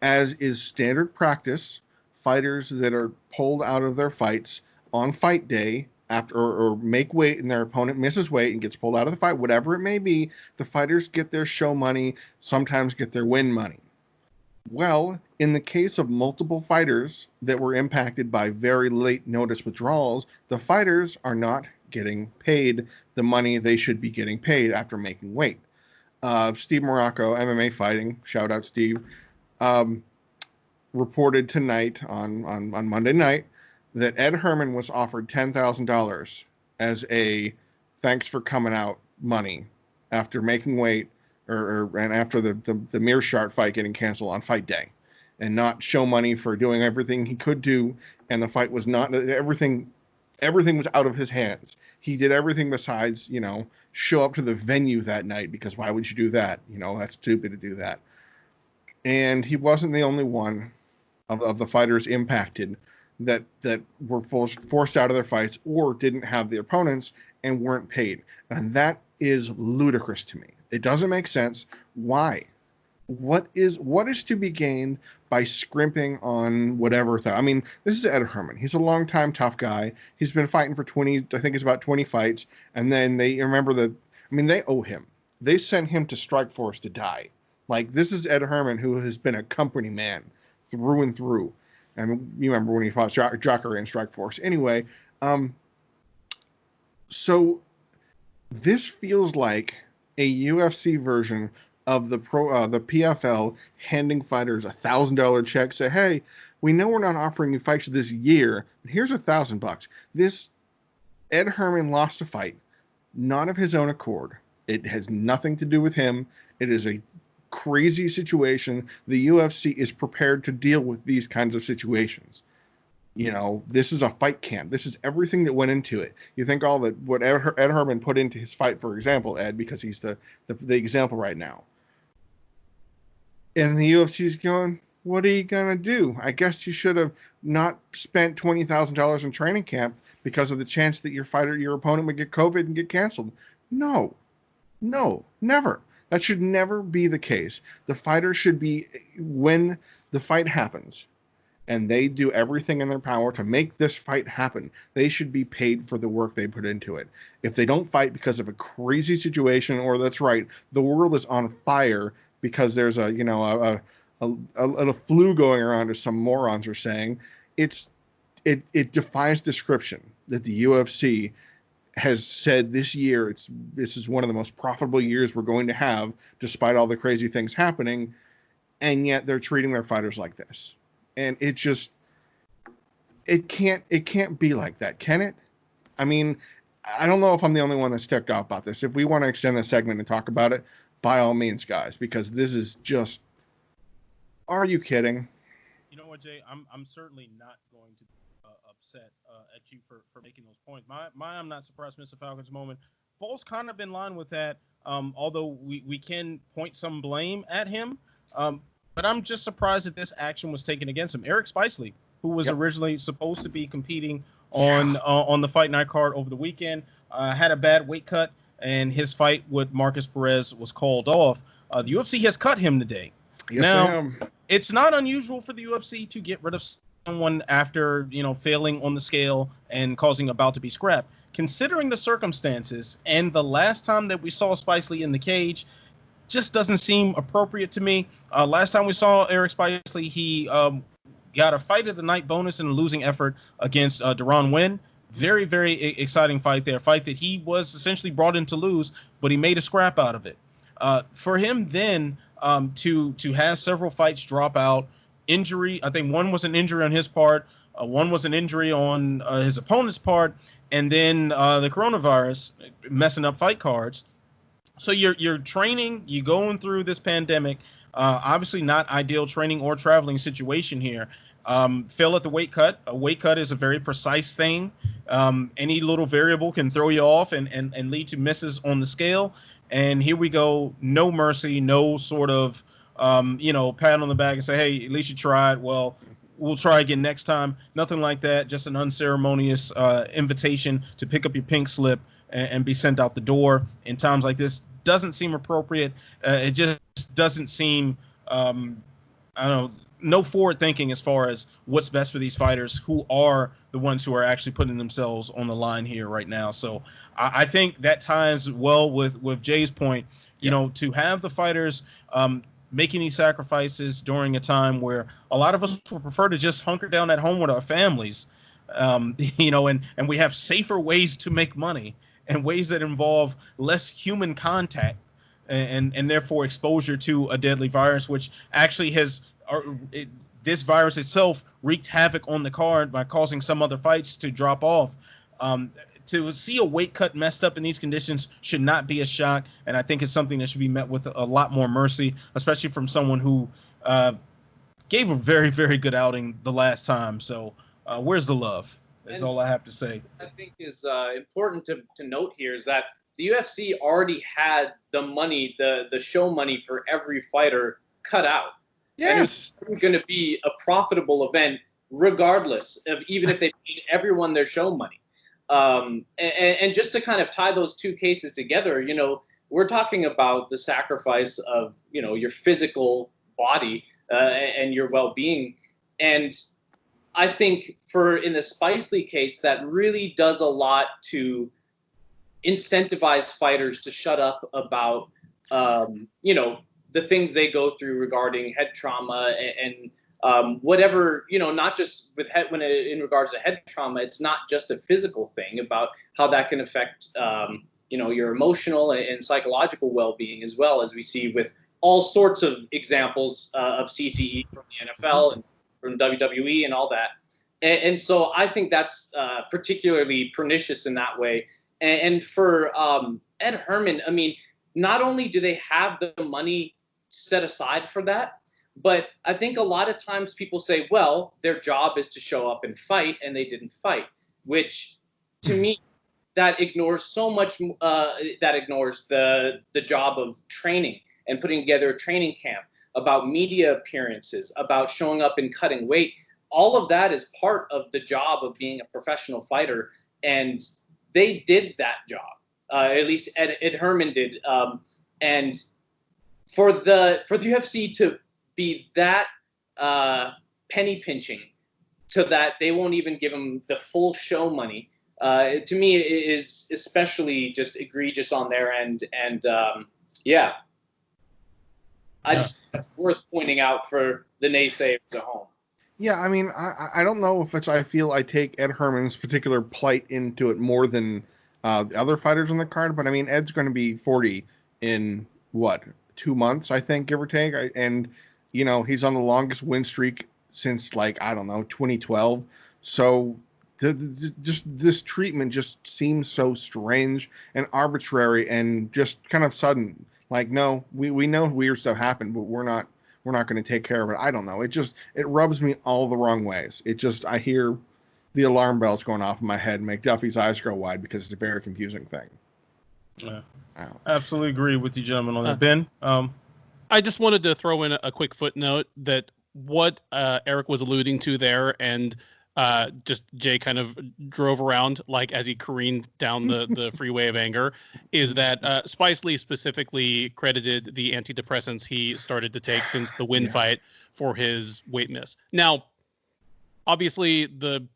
as is standard practice. Fighters that are pulled out of their fights on fight day after or make weight and their opponent misses weight and gets pulled out of the fight, whatever it may be, the fighters get their show money, sometimes get their win money. Well, in the case of multiple fighters that were impacted by very late notice withdrawals, the fighters are not getting paid the money they should be getting paid after making weight. Steve Morocco, MMA Fighting, shout out Steve, reported tonight on Monday night that Ed Herman was offered $10,000 as a thanks for coming out money after making weight and after the Mearshart fight getting canceled on fight day, and not show money for doing everything he could do. And the fight was not everything was out of his hands. He did everything besides, show up to the venue that night, because why would you do that? That's stupid to do that. And he wasn't the only one of the fighters impacted that were forced out of their fights or didn't have the opponents and weren't paid. And that is ludicrous to me. It doesn't make sense. Why? What is to be gained by scrimping on whatever? I mean, this is Ed Herman. He's a longtime tough guy. He's been fighting for 20, I think it's about 20 fights. And then they owe him. They sent him to Strikeforce to die. Like, this is Ed Herman, who has been a company man through and through. I mean, you remember when he fought Jacare in Strikeforce. Anyway, so this feels like a UFC version of the PFL handing fighters $1,000 check. Say, hey, we know we're not offering you fights this year, but here's $1,000. This Ed Herman lost a fight, not of his own accord. It has nothing to do with him. It is a crazy situation. The UFC is prepared to deal with these kinds of situations. This is a fight camp. This is everything that went into it. You think all that what Ed Herman put into his fight, for example, Ed, because he's the example right now. And the UFC's going, what are you gonna do? I guess you should have not spent $20,000 in training camp because of the chance that your opponent would get COVID and get canceled. No, never. That should never be the case. The fighter should be, when the fight happens, and they do everything in their power to make this fight happen, they should be paid for the work they put into it. If they don't fight because of a crazy situation, or that's right, the world is on fire because there's a flu going around, as some morons are saying, it defies description that the UFC has said this year this is one of the most profitable years we're going to have, despite all the crazy things happening, and yet they're treating their fighters like this. And it can't be like that, can it? I mean, I don't know if I'm the only one that's ticked off about this. If we want to extend this segment and talk about it, by all means, guys, because this is just, are you kidding? You know what, Jay? I'm certainly not going to upset at you for making those points. My I'm not surprised, Mr. Falcons moment falls kind of in line with that. Although we can point some blame at him. But I'm just surprised that this action was taken against him. Eric Spicely, who was originally supposed to be competing on the Fight Night card over the weekend, had a bad weight cut, and his fight with Marcus Perez was called off. The UFC has cut him today. Yes, now, it's not unusual for the UFC to get rid of someone after failing on the scale and causing a bout to be scrapped. Considering the circumstances and the last time that we saw Spicely in the cage, just doesn't seem appropriate to me. Last time we saw Eric Spicely, he got a fight of the night bonus in a losing effort against Deron Winn. Very, very exciting fight there. A fight that he was essentially brought in to lose, but he made a scrap out of it. For him then to have several fights drop out, injury, I think one was an injury on his part, one was an injury on his opponent's part, and then the coronavirus messing up fight cards. So you're training, you're going through this pandemic, obviously not ideal training or traveling situation here. Fail at the weight cut. A weight cut is a very precise thing. Any little variable can throw you off and lead to misses on the scale. And here we go, no mercy, no sort of, pat on the back and say, hey, at least you tried. Well, we'll try again next time. Nothing like that. Just an unceremonious invitation to pick up your pink slip and be sent out the door in times like this. Doesn't seem appropriate. It just doesn't seem, no forward thinking as far as what's best for these fighters who are the ones who are actually putting themselves on the line here right now. So I think that ties well with Jay's point, to have the fighters making these sacrifices during a time where a lot of us would prefer to just hunker down at home with our families, and we have safer ways to make money and ways that involve less human contact and therefore exposure to a deadly virus, which actually this virus itself wreaked havoc on the card by causing some other fights to drop off. To see a weight cut messed up in these conditions should not be a shock, and I think it's something that should be met with a lot more mercy, especially from someone who gave a very, very good outing the last time. So where's the love? That's all I have to say. I think is important to note here is that the UFC already had the money, the show money for every fighter cut out. Yes. And it's going to be a profitable event regardless of even if they paid everyone their show money. And just to kind of tie those two cases together, we're talking about the sacrifice of, your physical body and your well-being. And I think in the Spicely case, that really does a lot to incentivize fighters to shut up about, the things they go through regarding head trauma and whatever, not just with in regards to head trauma, it's not just a physical thing about how that can affect, your emotional and psychological well-being, as well as we see with all sorts of examples of CTE from the NFL and from WWE and all that. And so I think that's particularly pernicious in that way. And for Ed Herman, I mean, not only do they have the money set aside for that, but I think a lot of times people say, well, their job is to show up and fight, and they didn't fight, which to me, that ignores so much, that ignores the job of training and putting together a training camp, about media appearances, about showing up and cutting weight. All of that is part of the job of being a professional fighter, and they did that job. At least Ed Herman did. And for the UFC to be that penny pinching to that they won't even give him the full show money, to me is especially just egregious on their end. And that's worth pointing out for the naysayers at home. Yeah, I mean, I don't know if I feel I take Ed Herman's particular plight into it more than the other fighters on the card, but I mean, Ed's going to be 40 in 2 months, I think, give or take, and he's on the longest win streak since 2012. So just this treatment just seems so strange and arbitrary and just kind of sudden. No, we know weird stuff happened, but we're not going to take care of it. I don't know. It rubs me all the wrong ways. I hear the alarm bells going off in my head and make Duffy's eyes go wide because it's a very confusing thing. Yeah. I absolutely agree with you, gentlemen, on that. Ben? I just wanted to throw in a quick footnote that what Eric was alluding to there, and just Jay kind of drove around as he careened down the freeway of anger, is that Spicely specifically credited the antidepressants he started to take since the win fight for his weight miss. Now, obviously, the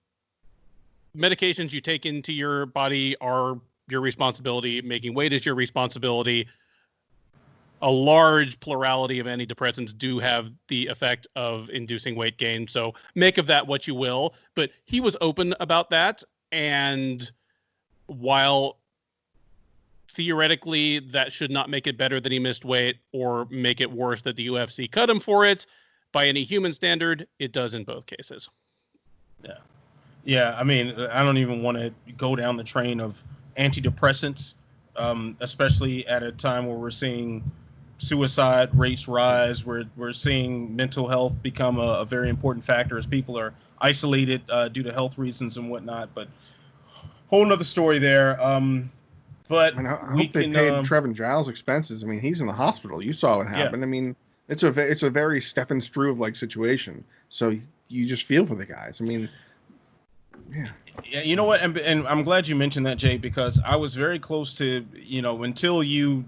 medications you take into your body are your responsibility. Making weight is your responsibility. A large plurality of antidepressants do have the effect of inducing weight gain. So make of that what you will. But he was open about that. And while theoretically that should not make it better that he missed weight or make it worse that the UFC cut him for it, by any human standard, it does in both cases. Yeah. Yeah, I mean, I don't even want to go down the train of antidepressants, especially at a time where we're seeing suicide rates rise. We're seeing mental health become a very important factor as people are isolated due to health reasons and whatnot. But whole nother story there. But I hope they paid Trevin Giles' expenses. I mean, he's in the hospital. You saw what happened. Yeah. I mean, it's a very Stefan Struve-like situation. So you just feel for the guys. I mean, yeah, you know what? And I'm glad you mentioned that, Jay, because I was very close to, until you,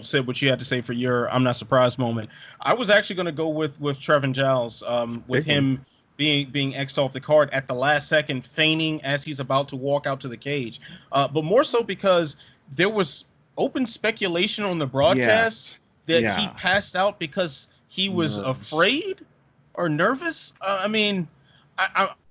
said what you had to say for your I'm not surprised moment. I was actually going to go with Trevin Giles, with him being X'd off the card at the last second, feigning as he's about to walk out to the cage. But more so because there was open speculation on the broadcast that he passed out because he was afraid or nervous. I mean,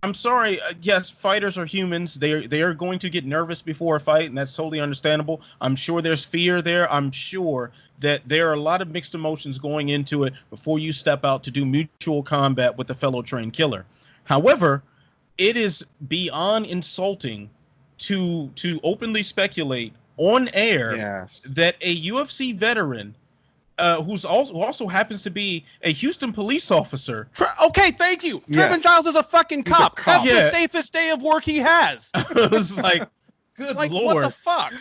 I'm sorry. Yes, fighters are humans. They are going to get nervous before a fight, and that's totally understandable. I'm sure there's fear there. I'm sure that there are a lot of mixed emotions going into it before you step out to do mutual combat with a fellow trained killer. However, it is beyond insulting to openly speculate on air that a UFC veteran who also happens to be a Houston police officer. Okay, thank you. Trevin Giles is a fucking cop. That's the safest day of work he has. It was like, good Lord. What the fuck?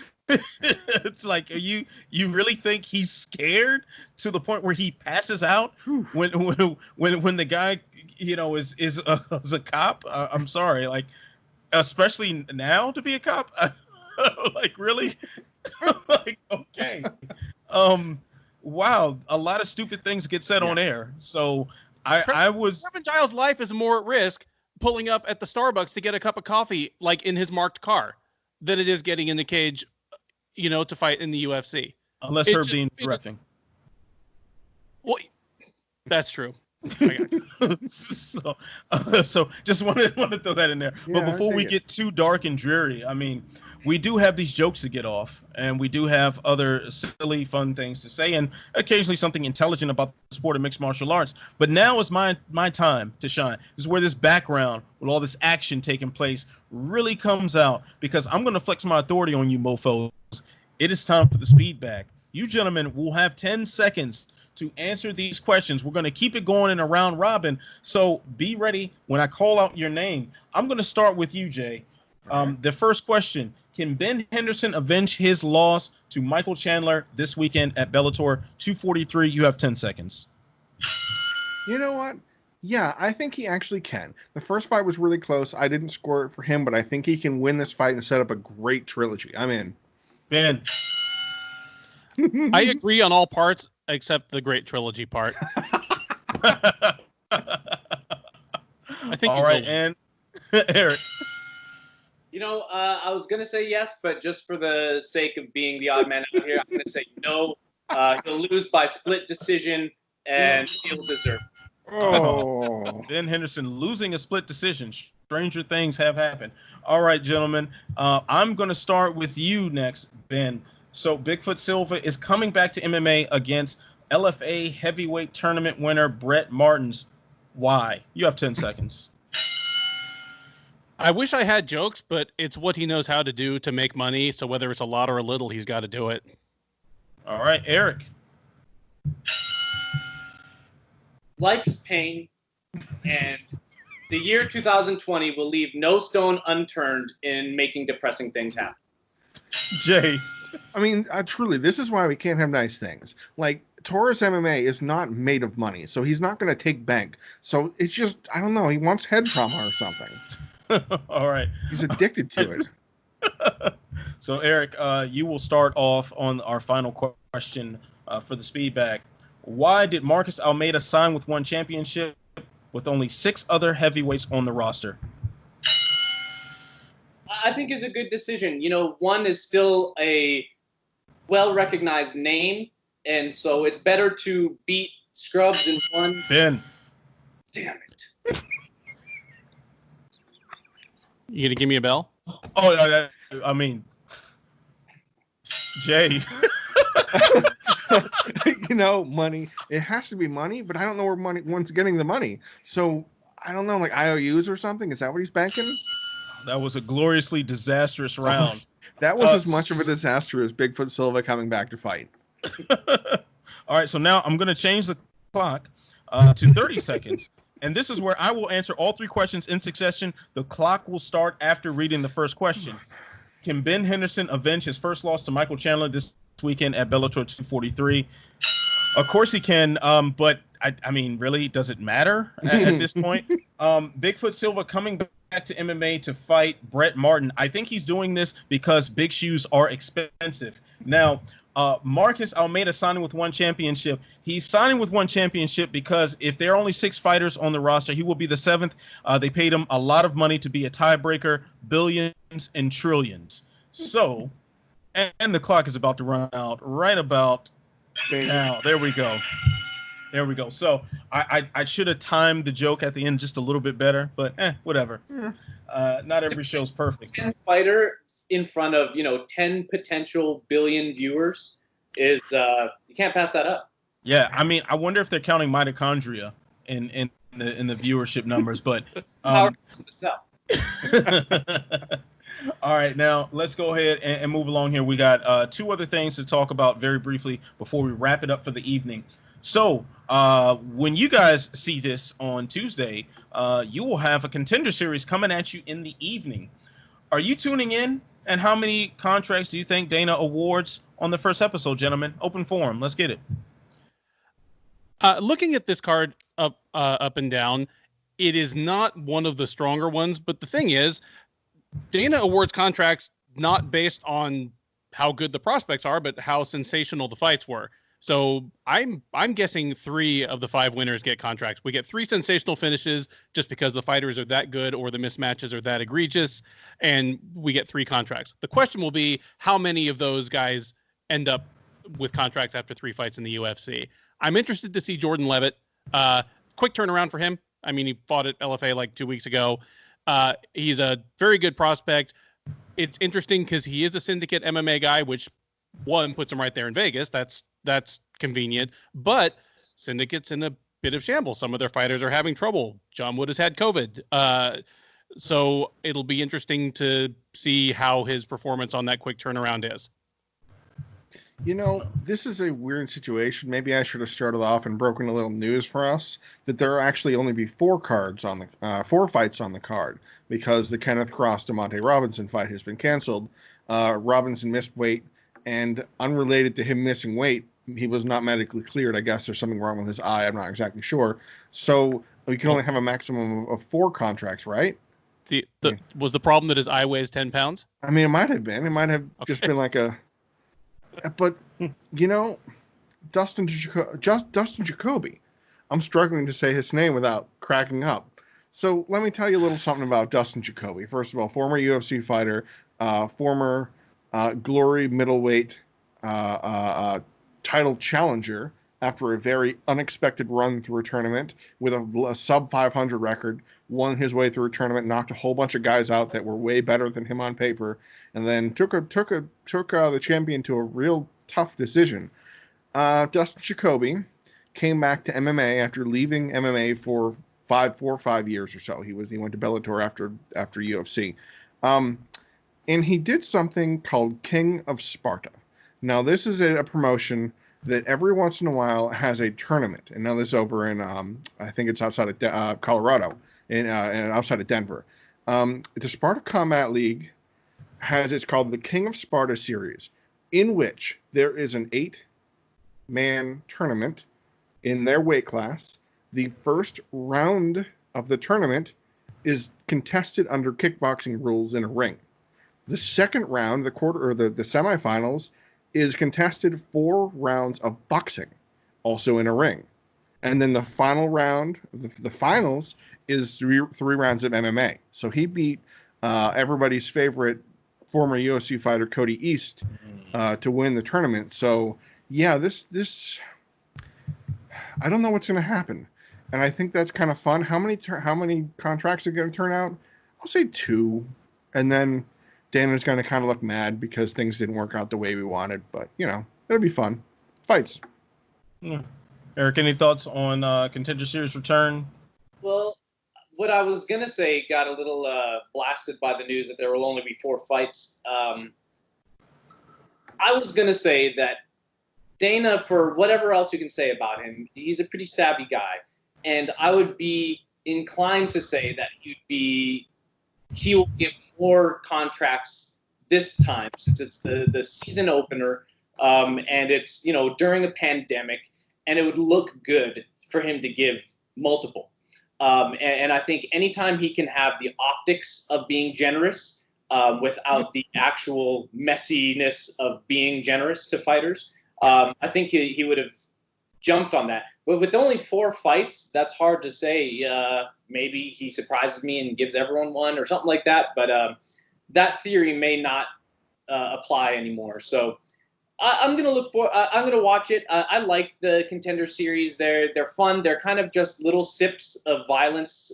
It's like, you really think he's scared to the point where he passes out when the guy, is a cop? I'm sorry, like, especially now to be a cop. Like, really? Like, okay. Wow, a lot of stupid things get said on air. So Trevin Giles' life is more at risk pulling up at the Starbucks to get a cup of coffee, like in his marked car, than it is getting in the cage, to fight in the UFC. Unless Herb Dean's reffing. Well, that's true. So just wanted to throw that in there. But before we get too dark and dreary, I mean, we do have these jokes to get off, and we do have other silly, fun things to say, and occasionally something intelligent about the sport of mixed martial arts. But now is my time to shine. This is where this background with all this action taking place really comes out, because I'm going to flex my authority on you mofos. It is time for the speed bag. You gentlemen will have 10 seconds to answer these questions. We're going to keep it going in a round robin, so be ready when I call out your name. I'm going to start with you, Jay. The first question: can Ben Henderson avenge his loss to Michael Chandler this weekend at Bellator 243? You have 10 seconds. You know what? Yeah, I think he actually can. The first fight was really close. I didn't score it for him, but I think he can win this fight and set up a great trilogy. I'm in. Ben. I agree on all parts except the great trilogy part. I think all right, and Eric. I was going to say yes, but just for the sake of being the odd man out here, I'm going to say no. He'll lose by split decision, and he'll deserve it. Oh. Ben Henderson losing a split decision. Stranger things have happened. All right, gentlemen. I'm going to start with you next, Ben. So Bigfoot Silva is coming back to MMA against LFA heavyweight tournament winner Brett Martins. Why? You have 10 seconds. I wish I had jokes, but it's what he knows how to do to make money. So whether it's a lot or a little, he's got to do it. All right, Eric. Life is pain, and the year 2020 will leave no stone unturned in making depressing things happen. Jay. I mean, truly, this is why we can't have nice things. Like, Taurus MMA is not made of money, so he's not going to take bank. So it's just, I don't know, he wants head trauma or something. All right. He's addicted to it. So, Eric, you will start off on our final question for the speed bag. Why did Marcus Almeida sign with one championship with only 6 other heavyweights on the roster? I think is a good decision. One is still a well-recognized name, and so it's better to beat scrubs in one. Ben. Damn it. You gonna give me a bell? Oh, I mean, Jay. Money. It has to be money, but I don't know where one's getting the money. So I don't know, like IOUs or something. Is that what he's banking? That was a gloriously disastrous round. That was as much of a disaster as Bigfoot Silva coming back to fight. All right, so now I'm going to change the clock to 30 seconds. And this is where I will answer all 3 questions in succession. The clock will start after reading the first question. Can Ben Henderson avenge his first loss to Michael Chandler this weekend at Bellator 243? Of course he can, but I mean, really, does it matter at this point? Bigfoot Silva coming back to MMA to fight Brett Martin. I think he's doing this because big shoes are expensive. Now, Marcus Almeida signing with one championship. He's signing with one championship because if there are only 6 fighters on the roster, he will be the 7th. They paid him a lot of money to be a tiebreaker, billions and trillions. So, and the clock is about to run out right about Now, there we go. There we go. So I should have timed the joke at the end just a little bit better, but whatever. Not every show's perfect. 10 fighter in front of 10 potential billion viewers is you can't pass that up. Yeah, I mean, I wonder if they're counting mitochondria in the viewership numbers, but Power to sell. All right, now let's go ahead and move along here. We got two other things to talk about very briefly before we wrap it up for the evening. So when you guys see this on Tuesday, you will have a Contender Series coming at you in the evening. Are you tuning in? And how many contracts do you think Dana awards on the first episode, gentlemen? Open forum. Let's get it. Looking at this card up and down, it is not one of the stronger ones. But the thing is, Dana awards contracts not based on how good the prospects are, but how sensational the fights were. So I'm guessing 3 of the 5 winners get contracts. We get 3 sensational finishes just because the fighters are that good or the mismatches are that egregious, and we get 3 contracts. The question will be how many of those guys end up with contracts after 3 fights in the UFC. I'm interested to see Jordan Levitt. Quick turnaround for him. I mean, he fought at LFA like 2 weeks ago. He's a very good prospect. It's interesting because he is a syndicate MMA guy, which one puts him right there in Vegas. That's convenient, but syndicate's in a bit of shambles. Some of their fighters are having trouble. John Wood has had COVID. So it'll be interesting to see how his performance on that quick turnaround is. This is a weird situation. Maybe I should have started off and broken a little news for us that there will actually only be 4 fights on the card because the Kenneth Cross DeMonte Robinson fight has been canceled. Robinson missed weight, and unrelated to him missing weight, he was not medically cleared. I guess there's something wrong with his eye. I'm not exactly sure. So we can only have a maximum of 4 contracts, right? Was the problem that his eye weighs 10 pounds? I mean, it might have been. It might have just been like a. But Dustin Jacoby. I'm struggling to say his name without cracking up. So let me tell you a little something about Dustin Jacoby. First of all, former UFC fighter, former Glory middleweight title challenger after a very unexpected run through a tournament with a sub 500 record, won his way through a tournament, knocked a whole bunch of guys out that were way better than him on paper, and then took the champion to a real tough decision. Dustin Jacoby came back to MMA after leaving MMA for 4 or 5 years or so. He went to Bellator after UFC. And he did something called King of Sparta. Now, this is a promotion that every once in a while has a tournament. And now this is over in, I think it's outside of Colorado, and outside of Denver. The Sparta Combat League it's called the King of Sparta Series, in which there is an 8-man tournament in their weight class. The first round of the tournament is contested under kickboxing rules in a ring. The second round, the semifinals, is contested 4 rounds of boxing, also in a ring. And then the final round, the finals, is 3 rounds of MMA. So he beat everybody's favorite former UFC fighter, Cody East, to win the tournament. So, yeah, this I don't know what's going to happen. And I think that's kind of fun. How many contracts are going to turn out? I'll say 2. And then Dana's going to kind of look mad because things didn't work out the way we wanted. But, it'll be fun. Fights. Yeah. Eric, any thoughts on Contender Series return? Well, what I was going to say got a little blasted by the news that there will only be 4 fights. I was going to say that Dana, for whatever else you can say about him, he's a pretty savvy guy. And I would be inclined to say that he will give more contracts this time, since it's the season opener, and it's during a pandemic, and it would look good for him to give multiple. And I think anytime he can have the optics of being generous without the actual messiness of being generous to fighters, I think he would have jumped on that. But with only 4 fights, that's hard to say. Maybe he surprises me and gives everyone one or something like that. But that theory may not apply anymore. So I'm gonna watch it. I like the Contender Series. They're fun. They're kind of just little sips of violence.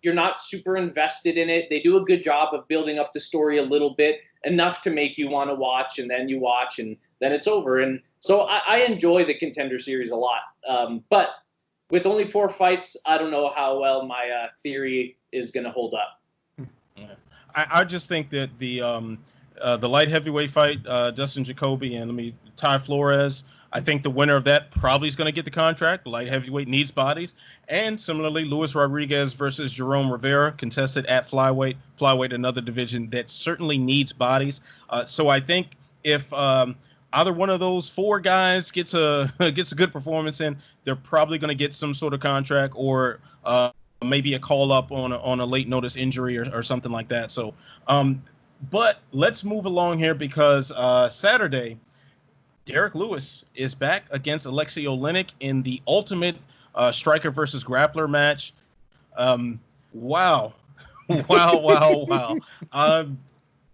You're not super invested in it. They do a good job of building up the story a little bit, enough to make you want to watch, and then you watch, and then it's over. And so I enjoy the Contender Series a lot. But with only 4 fights, I don't know how well my theory is going to hold up. I just think that the light heavyweight fight, Dustin Jacoby and Ty Flores, I think the winner of that probably is going to get the contract. Light heavyweight needs bodies. And similarly, Luis Rodriguez versus Jerome Rivera, contested at flyweight. Flyweight, another division that certainly needs bodies. So I think if either one of those 4 guys gets a good performance in, they're probably going to get some sort of contract or maybe a call up on a late notice injury or something like that. So, but let's move along here because Saturday, Derrick Lewis is back against Alexey Oleynik in the ultimate striker versus grappler match. Wow.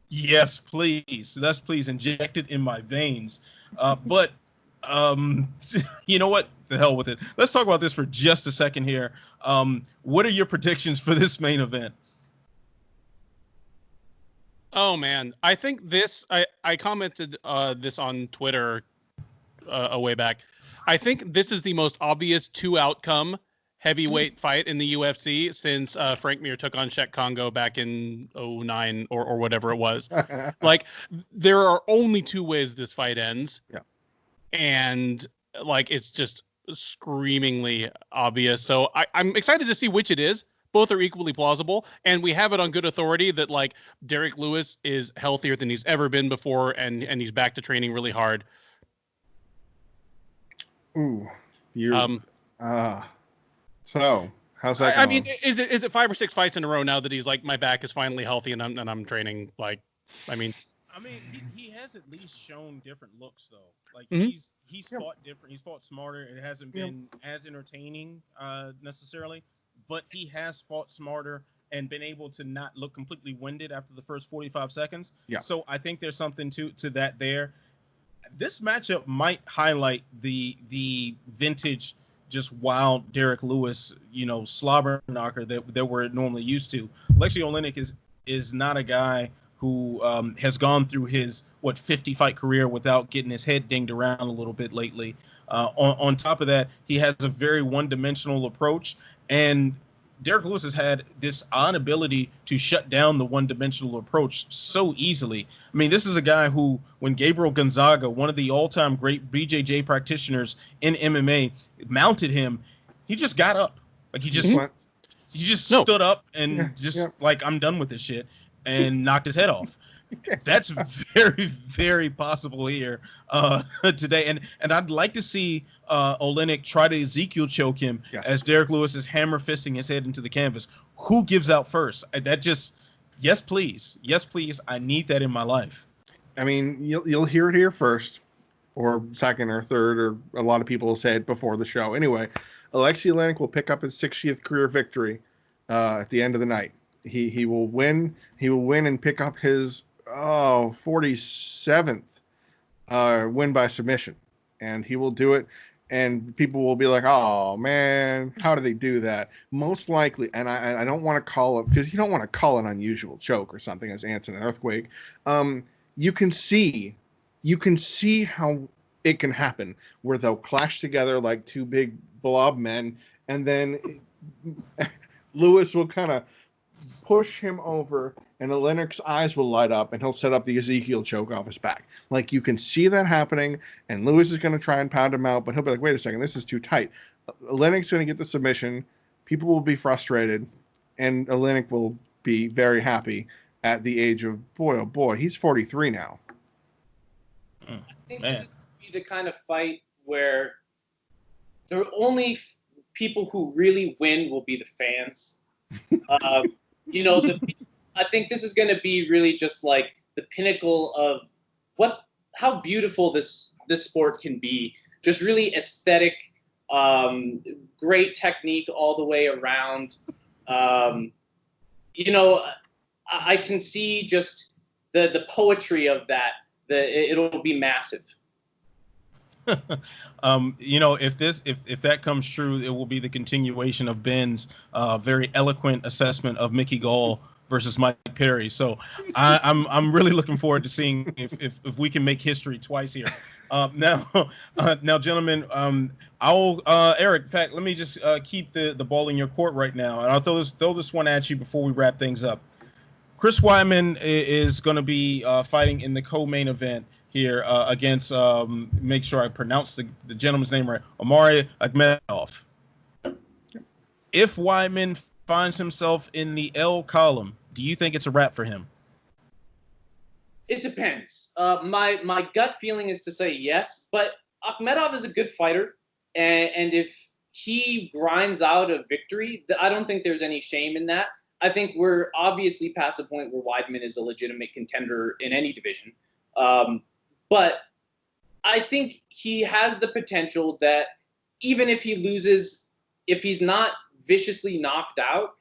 Yes, please. Let's please inject it in my veins. But you know what? The hell with it. Let's talk about this for just a second here. What are your predictions for this main event? Oh man, I think I commented this on Twitter a way back. I think this is the most obvious 2-outcome heavyweight fight in the UFC since Frank Mir took on Shek Congo back in 2009 or whatever it was. Like, there are only 2 ways this fight ends. Yeah. And like, it's just screamingly obvious. So I'm excited to see which it is. Both are equally plausible, and we have it on good authority that like Derrick Lewis is healthier than he's ever been before, and he's back to training really hard. Ooh, so how's that going? I mean, is it 5 or 6 fights in a row now that he's like, my back is finally healthy and I'm training? Like, I mean, he has at least shown different looks though. Like he's fought different. He's fought smarter. It hasn't been as entertaining necessarily, but he has fought smarter and been able to not look completely winded after the first 45 seconds. Yeah. So I think there's something to that there. This matchup might highlight the vintage, just wild Derrick Lewis, slobber knocker that we're normally used to. Alexey Oleynik is not a guy who has gone through his 50 fight career without getting his head dinged around a little bit lately. On top of that, he has a very one-dimensional approach, and Derrick Lewis has had this odd ability to shut down the one-dimensional approach so easily. I mean, this is a guy who, when Gabriel Gonzaga, one of the all-time great BJJ practitioners in MMA, mounted him, he just got up. Like, he just stood up and like, I'm done with this shit, and knocked his head off. That's very, very possible here today. And I'd like to see Oleynik try to Ezekiel choke him as Derrick Lewis is hammer fisting his head into the canvas. Who gives out first? Yes, please. Yes, please. I need that in my life. I mean, you'll hear it here first, or second or third, or a lot of people will say it before the show. Anyway, Alexey Oleynik will pick up his 60th career victory at the end of the night. He will win. He will win and pick up his 47th win by submission, and he will do it, and people will be like, oh man, how do they do that? Most likely, and I don't want to call it, because you don't want to call it unusual choke or something as ants in an earthquake. You can see how it can happen, where they'll clash together like 2 big blob men, and then Lewis will kind of push him over, and Oleynik's eyes will light up, and he'll set up the Ezekiel choke off his back. Like, you can see that happening, and Lewis is going to try and pound him out, but he'll be like, wait a second, this is too tight. Oleynik's going to get the submission, people will be frustrated, and Oleynik will be very happy at the age of, boy, he's 43 now. I think this is going to be the kind of fight where the only people who really win will be the fans. I think this is going to be really just like the pinnacle of how beautiful this sport can be. Just really aesthetic, great technique all the way around. I can see just the poetry of that it'll be massive. If that comes true, it will be the continuation of Ben's very eloquent assessment of Mickey Gall versus Mike Perry. So I'm really looking forward to seeing if we can make history twice here. Now, gentlemen, Eric, in fact, let me just keep the ball in your court right now, and I'll throw this one at you before we wrap things up. Chris Weidman is going to be fighting in the co-main event here against, make sure I pronounce the gentleman's name right, Omari Akhmedov. If Weidman finds himself in the L column, do you think it's a wrap for him? It depends. My gut feeling is to say yes, but Akhmedov is a good fighter, and if he grinds out a victory, I don't think there's any shame in that. I think we're obviously past the point where Weidman is a legitimate contender in any division. But I think he has the potential that even if he loses, if he's not viciously knocked out,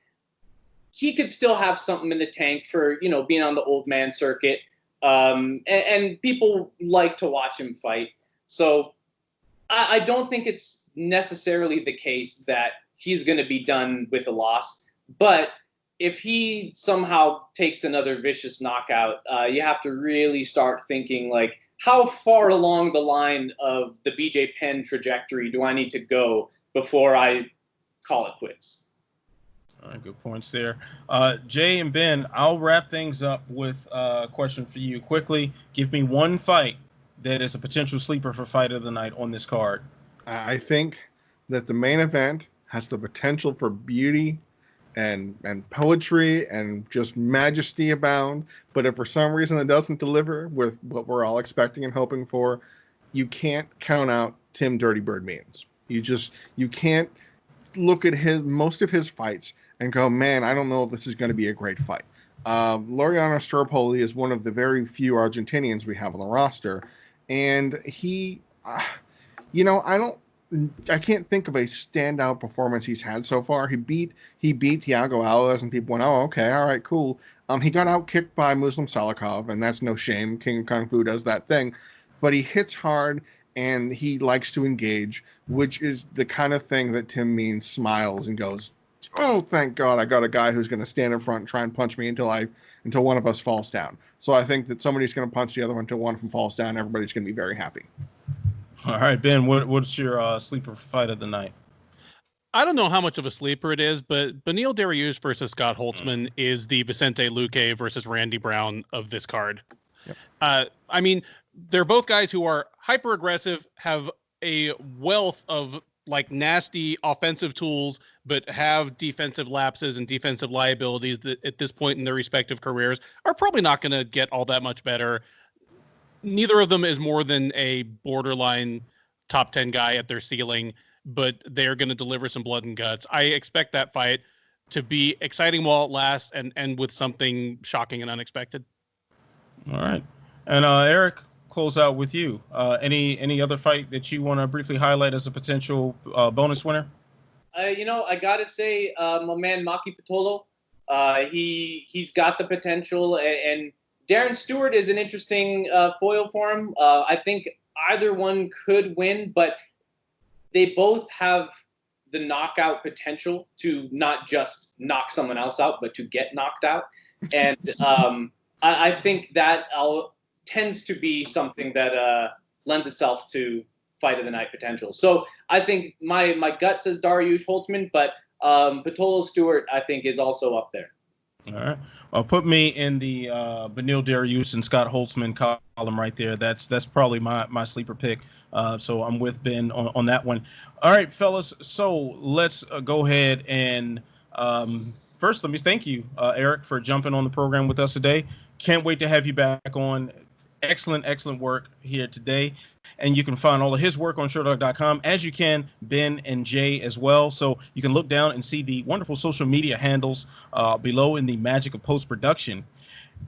he could still have something in the tank for, being on the old man circuit. And people like to watch him fight. So I don't think it's necessarily the case that he's going to be done with a loss. But if he somehow takes another vicious knockout, you have to really start thinking, like, how far along the line of the BJ Penn trajectory do I need to go before I call it quits? All right, good points there. Jay and Ben, I'll wrap things up with a question for you. Quickly, give me one fight that is a potential sleeper for fight of the night on this card. I think that the main event has the potential for beauty and poetry and just majesty abound. But if for some reason it doesn't deliver with what we're all expecting and hoping for, you can't count out Tim Dirty Bird Means. You can't look at most of his fights and go, man, I don't know if this is going to be a great fight. Laureano Staropoli is one of the very few Argentinians we have on the roster. And he, I can't think of a standout performance he's had so far. He beat Thiago Alves, and people went, "Oh, okay, all right, cool." He got outkicked by Muslim Salikov, and that's no shame. King Kung Fu does that thing, but he hits hard and he likes to engage, which is the kind of thing that Tim Means smiles and goes, "Oh, thank God, I got a guy who's going to stand in front and try and punch me until one of us falls down." So I think that somebody's going to punch the other one until one of them falls down. Everybody's going to be very happy. All right, Ben, what's your sleeper fight of the night? I don't know how much of a sleeper it is, but Beneil Dariush versus Scott Holtzman is the Vicente Luque versus Randy Brown of this card. Yep. I mean, they're both guys who are hyper aggressive, have a wealth of like nasty offensive tools, but have defensive lapses and defensive liabilities that at this point in their respective careers are probably not going to get all that much better. Neither of them is more than a borderline top 10 guy at their ceiling, but they're going to deliver some blood and guts. I expect that fight to be exciting while it lasts and with something shocking and unexpected. All right. And Eric, close out with you. Any other fight that you want to briefly highlight as a potential bonus winner? I got to say, my man Maki Pitolo, he's got the potential, and Darren Stewart is an interesting foil for him. I think either one could win, but they both have the knockout potential to not just knock someone else out, but to get knocked out. And I think that tends to be something that lends itself to fight of the night potential. So I think my gut says Dariush Holtzman, but Pitolo Stewart, I think, is also up there. All right. Well, put me in the Beneil Dariush and Scott Holtzman column right there. That's probably my sleeper pick. So I'm with Ben on that one. All right, fellas. So let's go ahead and first let me thank you, Eric, for jumping on the program with us today. Can't wait to have you back on. Excellent work here today. And you can find all of his work on SureDog.com, as you can Ben and Jay as well. So you can look down and see the wonderful social media handles below in the magic of post-production.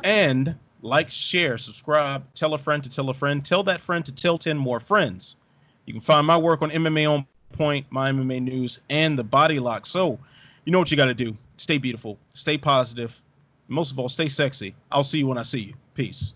And like, share, subscribe, tell a friend to tell a friend, tell that friend to tell 10 more friends. You can find my work on MMA On Point, My MMA News, and The Body Lock. So you know what you got to do. Stay beautiful, stay positive, most of all, stay sexy. I'll see you when I see you. Peace.